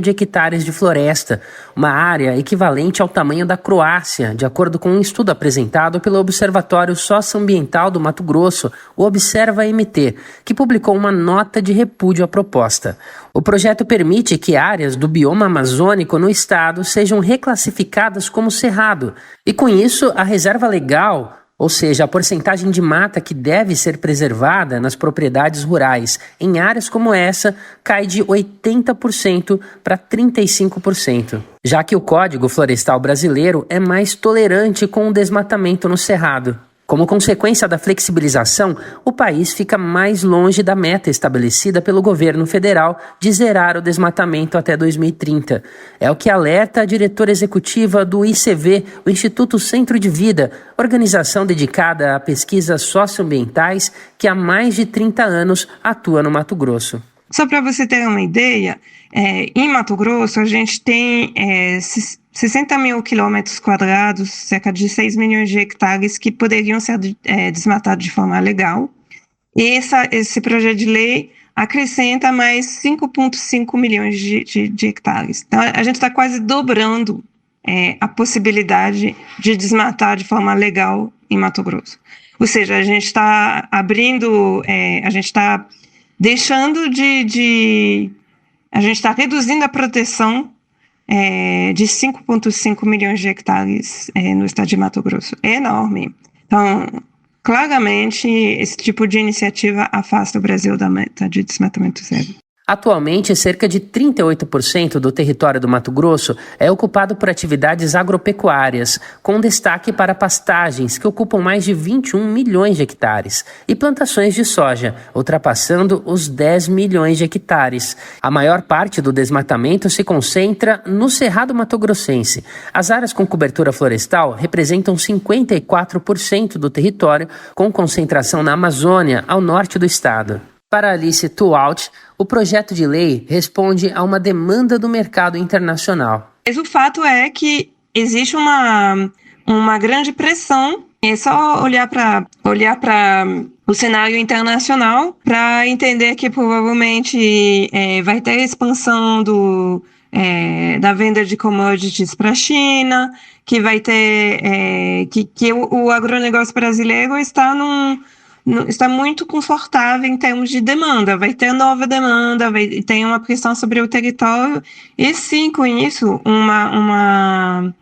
[SPEAKER 6] de hectares de floresta, uma área equivalente ao tamanho da Croácia, de acordo com um estudo apresentado pelo Observatório Socioambiental do Mato Grosso, o Observa-MT, que publicou uma nota de repúdio à proposta. O projeto permite que áreas do bioma amazônico no estado sejam reclassificadas como cerrado, e com isso a reserva legal, ou seja, a porcentagem de mata que deve ser preservada nas propriedades rurais em áreas como essa, cai de 80% para 35%, já que o Código Florestal Brasileiro é mais tolerante com o desmatamento no cerrado. Como consequência da flexibilização, o país fica mais longe da meta estabelecida pelo governo federal de zerar o desmatamento até 2030. É o que alerta a diretora executiva do ICV, o Instituto Centro de Vida, organização dedicada a pesquisas socioambientais que há mais de 30 anos atua no Mato Grosso.
[SPEAKER 7] Só para você ter uma ideia, em Mato Grosso a gente tem 60 mil quilômetros quadrados, cerca de 6 milhões de hectares que poderiam ser desmatados de forma legal. E esse projeto de lei acrescenta mais 5,5 milhões de hectares. Então a gente está quase dobrando a possibilidade de desmatar de forma legal em Mato Grosso. Ou seja, a gente está abrindo, a gente está deixando a gente está reduzindo a proteção de 5,5 milhões de hectares no estado de Mato Grosso. É enorme. Então, claramente, esse tipo de iniciativa afasta o Brasil da meta de desmatamento zero.
[SPEAKER 6] Atualmente, cerca de 38% do território do Mato Grosso é ocupado por atividades agropecuárias, com destaque para pastagens, que ocupam mais de 21 milhões de hectares, e plantações de soja, ultrapassando os 10 milhões de hectares. A maior parte do desmatamento se concentra no Cerrado Mato-Grossense. As áreas com cobertura florestal representam 54% do território, com concentração na Amazônia, ao norte do estado. Para Alice Tualt, o projeto de lei responde a uma demanda do mercado internacional.
[SPEAKER 7] Mas o fato é que existe uma grande pressão. É só olhar para o cenário internacional para entender que provavelmente vai ter expansão da venda de commodities para a China, que vai ter que o agronegócio brasileiro está muito confortável em termos de demanda, vai ter nova demanda, tem uma pressão sobre o território, e sim, com isso, uma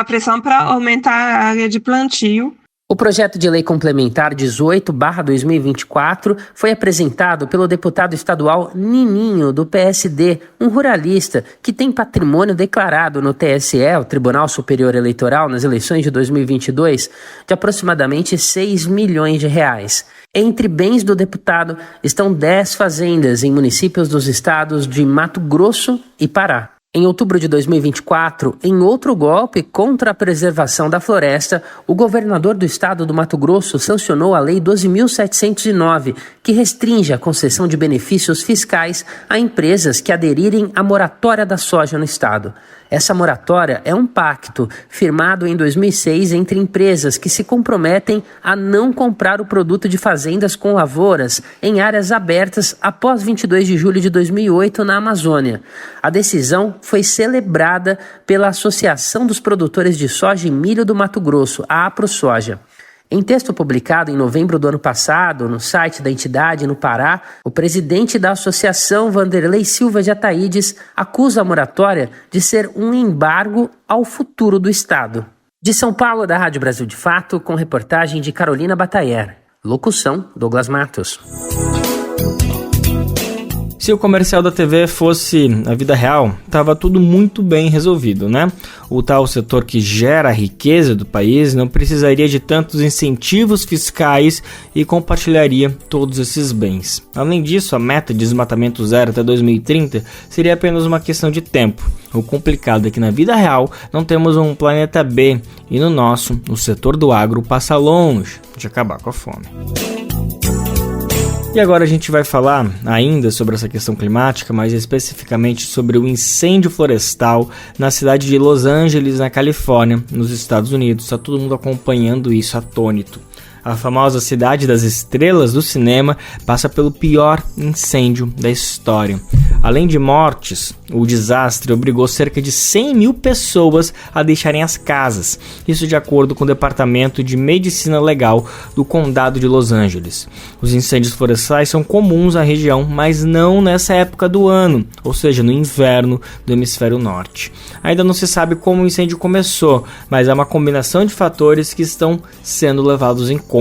[SPEAKER 7] pressão para aumentar a área de plantio.
[SPEAKER 6] O projeto de lei complementar 18/2024 foi apresentado pelo deputado estadual Nininho, do PSD, um ruralista que tem patrimônio declarado no TSE, o Tribunal Superior Eleitoral, nas eleições de 2022, de aproximadamente 6 milhões de reais. Entre bens do deputado estão 10 fazendas em municípios dos estados de Mato Grosso e Pará. Em outubro de 2024, em outro golpe contra a preservação da floresta, o governador do estado do Mato Grosso sancionou a Lei 12.709, que restringe a concessão de benefícios fiscais a empresas que aderirem à moratória da soja no estado. Essa moratória é um pacto firmado em 2006 entre empresas que se comprometem a não comprar o produto de fazendas com lavouras em áreas abertas após 22 de julho de 2008 na Amazônia. A decisão foi celebrada pela Associação dos Produtores de Soja e Milho do Mato Grosso, a AproSoja. Em texto publicado em novembro do ano passado, no site da entidade no Pará, o presidente da associação, Vanderlei Silva de Ataídes, acusa a moratória de ser um embargo ao futuro do Estado. De São Paulo, da Rádio Brasil de Fato, com reportagem de Carolina Batayer. Locução, Douglas Matos.
[SPEAKER 2] Se o comercial da TV fosse a vida real, estava tudo muito bem resolvido, né? O tal setor que gera a riqueza do país não precisaria de tantos incentivos fiscais e compartilharia todos esses bens. Além disso, a meta de desmatamento zero até 2030 seria apenas uma questão de tempo. O complicado é que na vida real não temos um planeta B e no nosso, o setor do agro passa longe de acabar com a fome. E agora a gente vai falar ainda sobre essa questão climática, mais especificamente sobre o incêndio florestal na cidade de Los Angeles, na Califórnia, nos Estados Unidos. Está todo mundo acompanhando isso atônito. A famosa cidade das estrelas do cinema passa pelo pior incêndio da história. Além de mortes, o desastre obrigou cerca de 100 mil pessoas a deixarem as casas. Isso de acordo com o Departamento de Medicina Legal do Condado de Los Angeles. Os incêndios florestais são comuns à região, mas não nessa época do ano, ou seja, no inverno do hemisfério norte. Ainda não se sabe como o incêndio começou, mas é uma combinação de fatores que estão sendo levados em conta.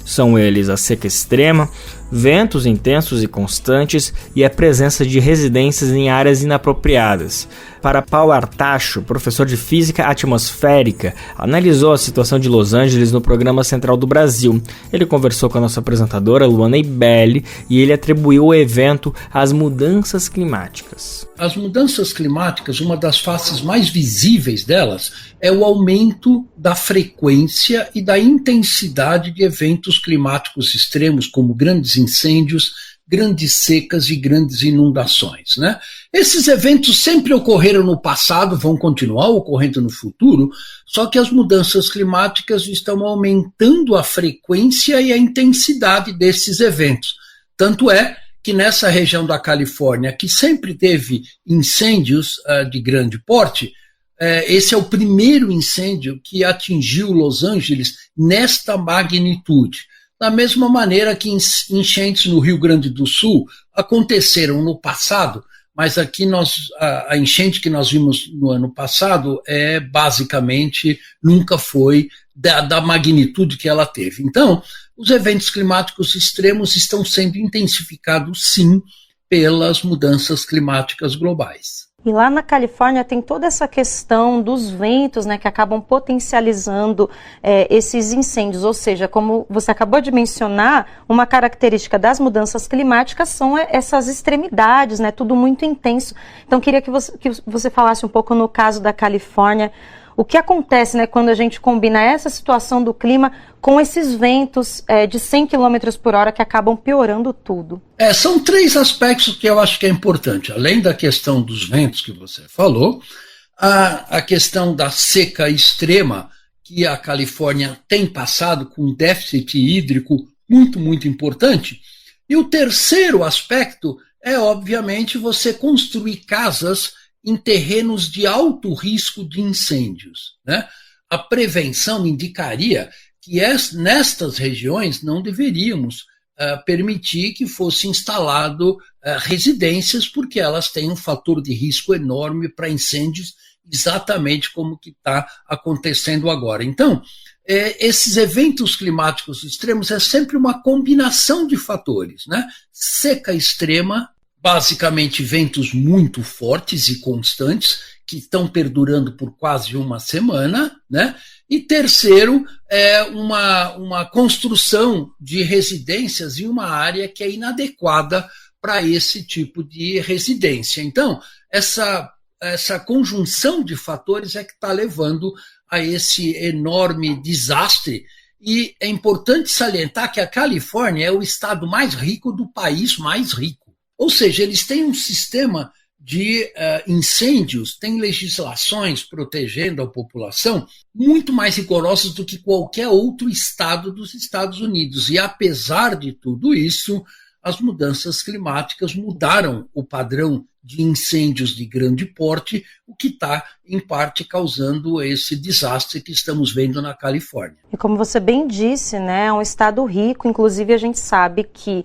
[SPEAKER 2] São eles a seca extrema, ventos intensos e constantes e a presença de residências em áreas inapropriadas. Para Paulo Artacho, professor de Física Atmosférica, analisou a situação de Los Angeles no Programa Central do Brasil. Ele conversou com a nossa apresentadora, Luana Ibelli, e ele atribuiu o evento às mudanças climáticas.
[SPEAKER 8] As mudanças climáticas, uma das faces mais visíveis delas é o aumento da frequência e da intensidade de eventos climáticos extremos, como grandes incêndios, grandes secas e grandes inundações, né? Esses eventos sempre ocorreram no passado, vão continuar ocorrendo no futuro, só que as mudanças climáticas estão aumentando a frequência e a intensidade desses eventos. Tanto é que nessa região da Califórnia, que sempre teve incêndios de grande porte, esse é o primeiro incêndio que atingiu Los Angeles nesta magnitude. Da mesma maneira que enchentes no Rio Grande do Sul aconteceram no passado, mas aqui a enchente que nós vimos no ano passado basicamente nunca foi da magnitude que ela teve. Então, os eventos climáticos extremos estão sendo intensificados, sim, pelas mudanças climáticas globais.
[SPEAKER 9] E lá na Califórnia tem toda essa questão dos ventos, né, que acabam potencializando esses incêndios. Ou seja, como você acabou de mencionar, uma característica das mudanças climáticas são essas extremidades, né, tudo muito intenso. Então, queria que você falasse um pouco no caso da Califórnia. O que acontece, né, quando a gente combina essa situação do clima com esses ventos de 100 km por hora que acabam piorando tudo?
[SPEAKER 8] São três aspectos que eu acho que é importante. Além da questão dos ventos que você falou, a questão da seca extrema que a Califórnia tem passado com um déficit hídrico muito, muito importante. E o terceiro aspecto é, obviamente, você construir casas em terrenos de alto risco de incêndios, né? A prevenção indicaria que nestas regiões não deveríamos permitir que fosse instalado residências, porque elas têm um fator de risco enorme para incêndios, exatamente como que está acontecendo agora. Então, esses eventos climáticos extremos é sempre uma combinação de fatores, né? Seca extrema, basicamente ventos muito fortes e constantes, que estão perdurando por quase uma semana, né? E terceiro, uma construção de residências em uma área que é inadequada para esse tipo de residência. Então, essa conjunção de fatores é que está levando a esse enorme desastre. E é importante salientar que a Califórnia é o estado mais rico do país mais rico. Ou seja, eles têm um sistema de incêndios, têm legislações protegendo a população muito mais rigorosas do que qualquer outro estado dos Estados Unidos. E apesar de tudo isso, as mudanças climáticas mudaram o padrão de incêndios de grande porte, o que está, em parte, causando esse desastre que estamos vendo na Califórnia.
[SPEAKER 9] E como você bem disse, né, é um estado rico, inclusive a gente sabe que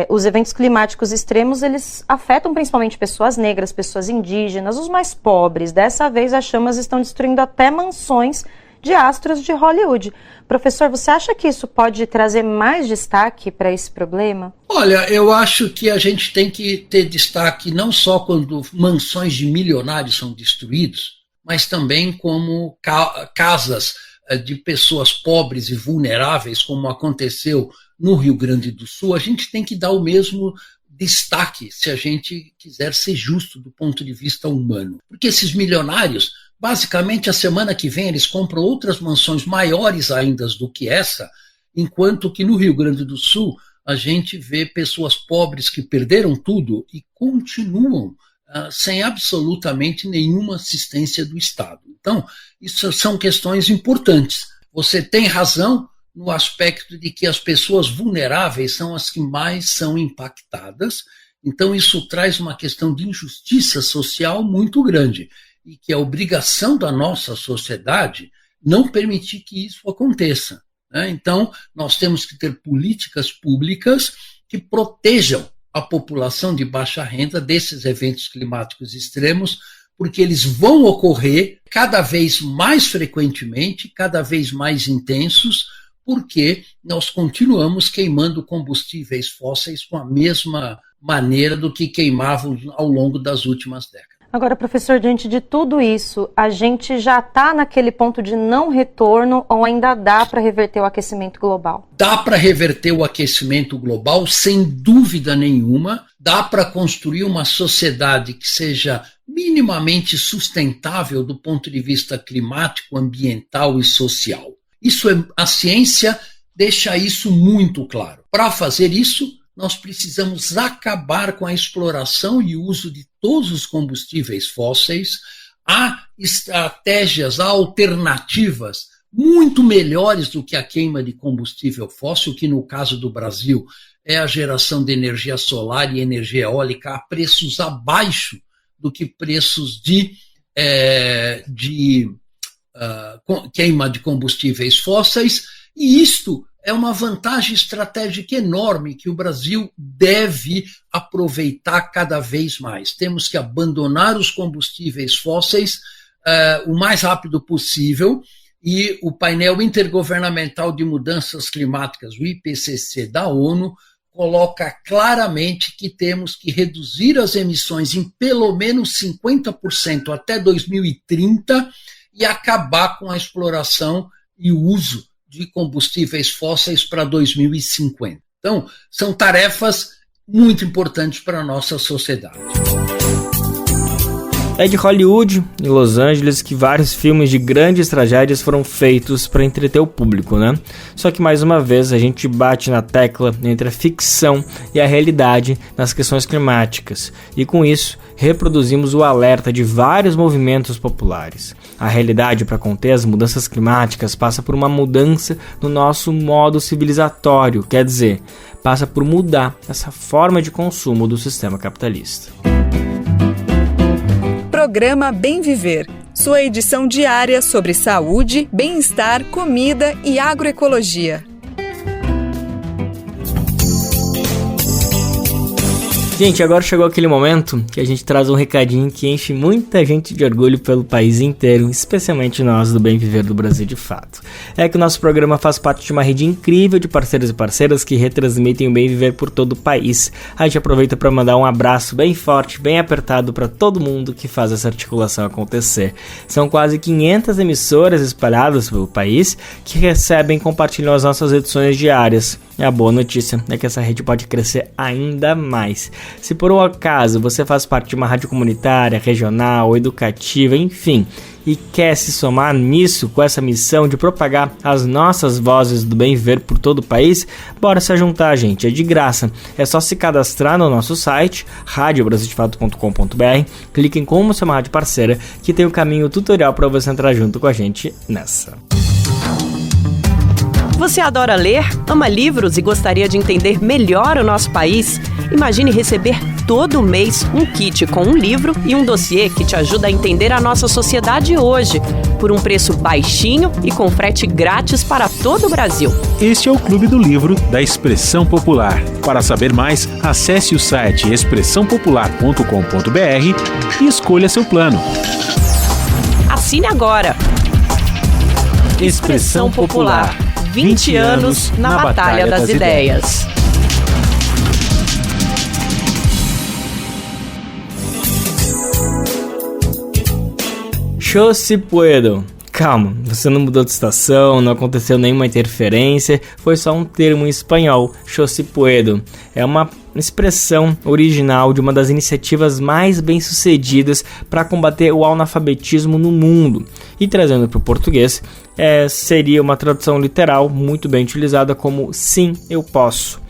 [SPEAKER 9] os eventos climáticos extremos, eles afetam principalmente pessoas negras, pessoas indígenas, os mais pobres. Dessa vez, as chamas estão destruindo até mansões de astros de Hollywood. Professor, você acha que isso pode trazer mais destaque para esse problema?
[SPEAKER 8] Olha, eu acho que a gente tem que ter destaque não só quando mansões de milionários são destruídas, mas também como casas de pessoas pobres e vulneráveis, como aconteceu no Rio Grande do Sul. A gente tem que dar o mesmo destaque se a gente quiser ser justo do ponto de vista humano. Porque esses milionários, basicamente, a semana que vem eles compram outras mansões maiores ainda do que essa, enquanto que no Rio Grande do Sul a gente vê pessoas pobres que perderam tudo e continuam sem absolutamente nenhuma assistência do Estado. Então, isso são questões importantes. Você tem razão no aspecto de que as pessoas vulneráveis são as que mais são impactadas. Então, isso traz uma questão de injustiça social muito grande e que é obrigação da nossa sociedade não permitir que isso aconteça, né? Então, nós temos que ter políticas públicas que protejam a população de baixa renda desses eventos climáticos extremos, porque eles vão ocorrer cada vez mais frequentemente, cada vez mais intensos, porque nós continuamos queimando combustíveis fósseis com a mesma maneira do que queimávamos ao longo das últimas décadas.
[SPEAKER 9] Agora, professor, diante de tudo isso, a gente já está naquele ponto de não retorno ou ainda dá para reverter o aquecimento global?
[SPEAKER 8] Dá para reverter o aquecimento global, sem dúvida nenhuma. Dá para construir uma sociedade que seja minimamente sustentável do ponto de vista climático, ambiental e social. A ciência deixa isso muito claro. Para fazer isso, nós precisamos acabar com a exploração e uso de todos os combustíveis fósseis. Há estratégias, há alternativas muito melhores do que a queima de combustível fóssil, que no caso do Brasil é a geração de energia solar e energia eólica a preços abaixo do que preços de queima de combustíveis fósseis, e isto é uma vantagem estratégica enorme que o Brasil deve aproveitar cada vez mais. Temos que abandonar os combustíveis fósseis o mais rápido possível, e o painel intergovernamental de mudanças climáticas, o IPCC da ONU, coloca claramente que temos que reduzir as emissões em pelo menos 50% até 2030 e acabar com a exploração e o uso de combustíveis fósseis para 2050. Então, são tarefas muito importantes para a nossa sociedade.
[SPEAKER 2] É de Hollywood, em Los Angeles, que vários filmes de grandes tragédias foram feitos para entreter o público, né? Só que, mais uma vez, a gente bate na tecla entre a ficção e a realidade nas questões climáticas. E, com isso, reproduzimos o alerta de vários movimentos populares. A realidade para conter as mudanças climáticas passa por uma mudança no nosso modo civilizatório, quer dizer, passa por mudar essa forma de consumo do sistema capitalista.
[SPEAKER 1] Programa Bem Viver, sua edição diária sobre saúde, bem-estar, comida e agroecologia.
[SPEAKER 2] Gente, agora chegou aquele momento que a gente traz um recadinho que enche muita gente de orgulho pelo país inteiro, especialmente nós do Bem Viver do Brasil de Fato. É que o nosso programa faz parte de uma rede incrível de parceiros e parceiras que retransmitem o Bem Viver por todo o país. A gente aproveita para mandar um abraço bem forte, bem apertado para todo mundo que faz essa articulação acontecer. São quase 500 emissoras espalhadas pelo país que recebem e compartilham as nossas edições diárias. E a boa notícia é que essa rede pode crescer ainda mais. Se por um acaso você faz parte de uma rádio comunitária, regional, educativa, enfim, e quer se somar nisso com essa missão de propagar as nossas vozes do bem viver por todo o país, bora se juntar, gente, é de graça. É só se cadastrar no nosso site, radiobrasildefato.com.br, clique em como ser uma rádio parceira, que tem o caminho tutorial para você entrar junto com a gente nessa.
[SPEAKER 10] Você adora ler, ama livros e gostaria de entender melhor o nosso país? Imagine receber todo mês um kit com um livro e um dossiê que te ajuda a entender a nossa sociedade hoje, por um preço baixinho e com frete grátis para todo o Brasil.
[SPEAKER 11] Este é o Clube do Livro da Expressão Popular. Para saber mais, acesse o site expressãopopular.com.br e escolha seu plano.
[SPEAKER 10] Assine agora! Expressão Popular. 20 anos na Batalha das Ideias.
[SPEAKER 2] Yo si puedo. Calma, você não mudou de estação, não aconteceu nenhuma interferência, foi só um termo em espanhol, yo si puedo. É uma expressão original de uma das iniciativas mais bem-sucedidas para combater o analfabetismo no mundo. E trazendo para o português, seria uma tradução literal muito bem utilizada como sim, eu posso.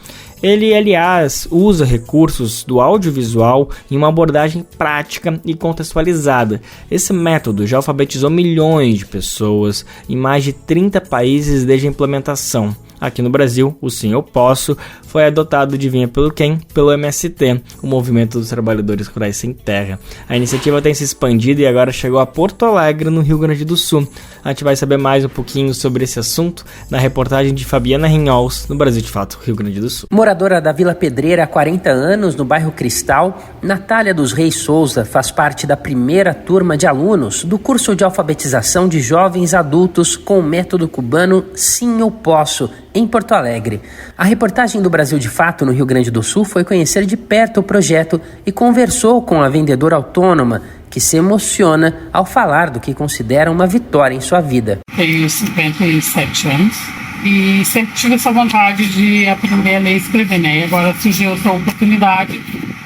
[SPEAKER 2] Ele, aliás, usa recursos do audiovisual em uma abordagem prática e contextualizada. Esse método já alfabetizou milhões de pessoas em mais de 30 países desde a implementação. Aqui no Brasil, o Sim Eu Posso foi adotado, adivinha pelo quem? Pelo MST, o Movimento dos Trabalhadores Rurais Sem Terra. A iniciativa tem se expandido e agora chegou a Porto Alegre, no Rio Grande do Sul. A gente vai saber mais um pouquinho sobre esse assunto na reportagem de Fabiana Rinhols, no Brasil de Fato, Rio Grande do Sul.
[SPEAKER 6] Moradora da Vila Pedreira há 40 anos, no bairro Cristal, Natália dos Reis Souza faz parte da primeira turma de alunos do curso de alfabetização de jovens adultos com o método cubano Sim Eu Posso, em Porto Alegre. A reportagem do Brasil de Fato, no Rio Grande do Sul, foi conhecer de perto o projeto e conversou com a vendedora autônoma, que se emociona ao falar do que considera uma vitória em sua vida.
[SPEAKER 12] Tenho 57 anos e sempre tive essa vontade de aprender a ler e escrever, né? E agora surgiu essa oportunidade.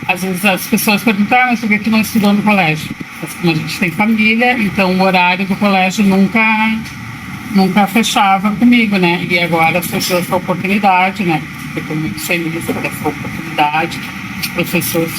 [SPEAKER 12] Às vezes as pessoas perguntam, mas por que não estudou no colégio? Mas como a gente tem família, então o horário do colégio nunca fechava comigo, né? E agora surgiu essa oportunidade, né? Fico muito feliz por essa oportunidade. Os professores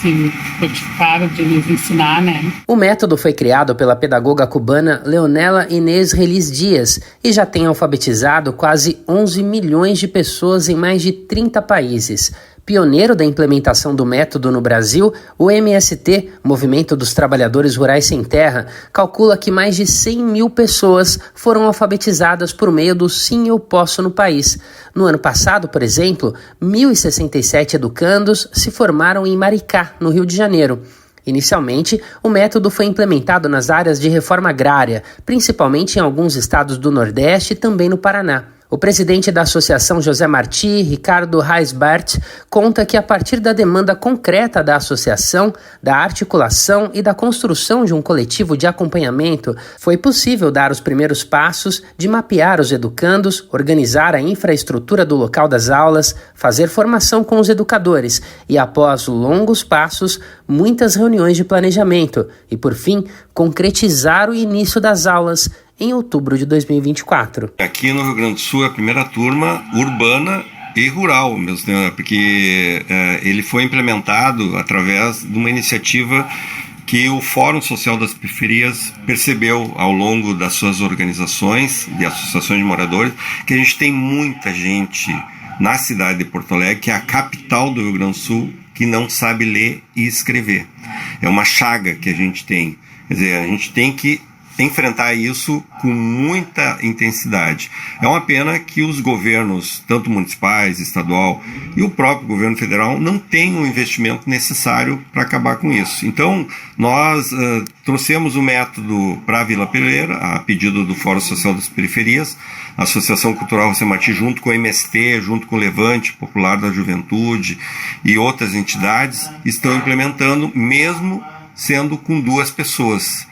[SPEAKER 12] se notificaram de nos ensinar, né?
[SPEAKER 6] O método foi criado pela pedagoga cubana Leonela Inês Relis Dias e já tem alfabetizado quase 11 milhões de pessoas em mais de 30 países. Pioneiro da implementação do método no Brasil, o MST, Movimento dos Trabalhadores Rurais Sem Terra, calcula que mais de 100 mil pessoas foram alfabetizadas por meio do Sim Eu Posso no país. No ano passado, por exemplo, 1.067 educandos se formaram em Maricá, no Rio de Janeiro. Inicialmente, o método foi implementado nas áreas de reforma agrária, principalmente em alguns estados do Nordeste e também no Paraná. O presidente da Associação José Martí, Ricardo Reisbart, conta que a partir da demanda concreta da associação, da articulação e da construção de um coletivo de acompanhamento, foi possível dar os primeiros passos de mapear os educandos, organizar a infraestrutura do local das aulas, fazer formação com os educadores e, após longos passos, muitas reuniões de planejamento e, por fim, concretizar o início das aulas em outubro de 2024.
[SPEAKER 13] Aqui no Rio Grande do Sul é a primeira turma urbana e rural, mesmo tempo, porque ele foi implementado através de uma iniciativa que o Fórum Social das Periferias percebeu ao longo das suas organizações de associações de moradores, que a gente tem muita gente na cidade de Porto Alegre, que é a capital do Rio Grande do Sul, que não sabe ler e escrever. É uma chaga que a gente tem. Quer dizer, a gente tem que enfrentar isso com muita intensidade. É uma pena que os governos, tanto municipais, estadual e o próprio governo federal, não tenham o investimento necessário para acabar com isso. Então, nós trouxemos o método para a Vila Pedreira, a pedido do Fórum Social das Periferias, a Associação Cultural José Martí, junto com o MST, junto com o Levante Popular da Juventude e outras entidades, estão implementando, mesmo sendo com 2 pessoas.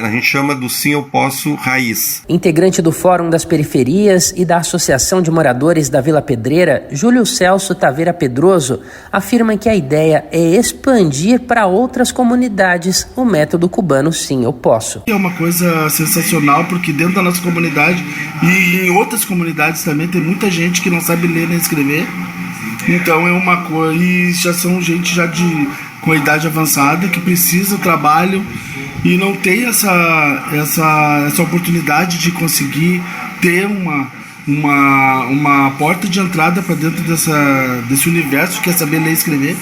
[SPEAKER 13] A gente chama do Sim Eu Posso Raiz.
[SPEAKER 6] Integrante do Fórum das Periferias e da Associação de Moradores da Vila Pedreira, Júlio Celso Taveira Pedroso afirma que a ideia é expandir para outras comunidades o método cubano Sim Eu Posso.
[SPEAKER 14] É uma coisa sensacional, porque dentro da nossa comunidade e em outras comunidades também tem muita gente que não sabe ler nem escrever. Então é uma coisa, e já são gente com a idade avançada que precisa, trabalho e não tem essa oportunidade de conseguir ter uma porta de entrada para dentro desse universo que é saber ler e escrever.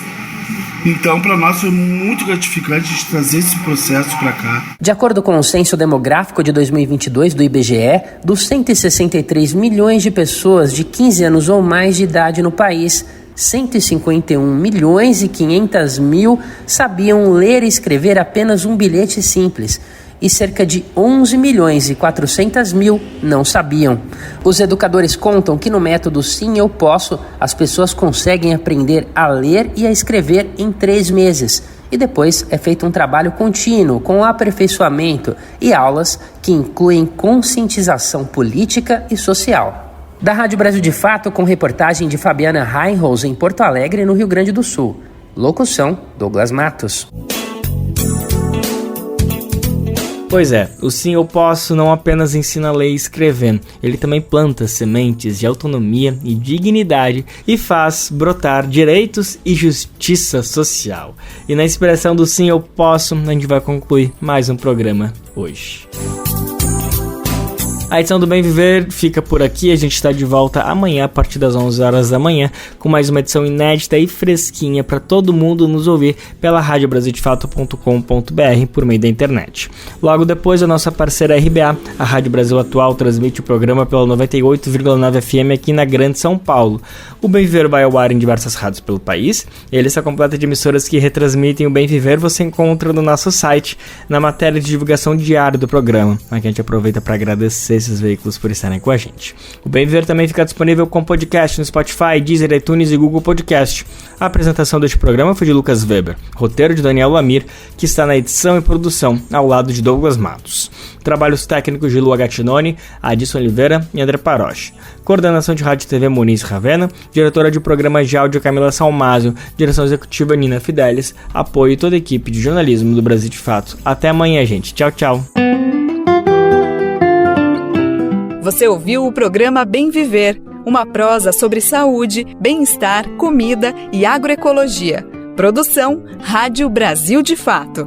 [SPEAKER 14] Então, para nós foi muito gratificante de trazer esse processo para cá.
[SPEAKER 6] De acordo com o Censo Demográfico de 2022 do IBGE, dos 163 milhões de pessoas de 15 anos ou mais de idade no país, 151 milhões e 500 mil sabiam ler e escrever apenas um bilhete simples. e cerca de 11.400.000 não sabiam. Os educadores contam que no método Sim Eu Posso, as pessoas conseguem aprender a ler e a escrever em 3 meses. E depois é feito um trabalho contínuo com aperfeiçoamento e aulas que incluem conscientização política e social. Da Rádio Brasil de Fato, com reportagem de Fabiana Reinholz em Porto Alegre, no Rio Grande do Sul. Locução, Douglas Matos.
[SPEAKER 2] Pois é, o Sim Eu Posso não apenas ensina a ler e escrever, ele também planta sementes de autonomia e dignidade e faz brotar direitos e justiça social. E na inspiração do Sim Eu Posso, a gente vai concluir mais um programa hoje. A edição do Bem Viver fica por aqui, a gente está de volta amanhã a partir das 11 horas da manhã com mais uma edição inédita e fresquinha para todo mundo nos ouvir pela radiobrasildefato.com.br por meio da internet. Logo depois a nossa parceira RBA, a Rádio Brasil Atual, transmite o programa pela 98,9 FM aqui na Grande São Paulo. O Bem Viver vai ao ar em diversas rádios pelo país, e a lista completa de emissoras que retransmitem o Bem Viver você encontra no nosso site, na matéria de divulgação diária do programa. Aqui a gente aproveita para agradecer esses veículos por estarem com a gente. O Bem Viver também fica disponível com podcast no Spotify, Deezer, iTunes e Google Podcast. A apresentação deste programa foi de Lucas Weber, roteiro de Daniel Lamir, que está na edição e produção ao lado de Douglas Matos. Trabalhos técnicos de Lua Gattinoni, Adilson Oliveira e André Paroche. Coordenação de Rádio e TV Muniz Ravena, diretora de programas de áudio Camila Salmásio, direção executiva Nina Fidelis, apoio toda a equipe de jornalismo do Brasil de Fato. Até amanhã, gente. Tchau, tchau.
[SPEAKER 1] Você ouviu o programa Bem Viver, uma prosa sobre saúde, bem-estar, comida e agroecologia. Produção Rádio Brasil de Fato.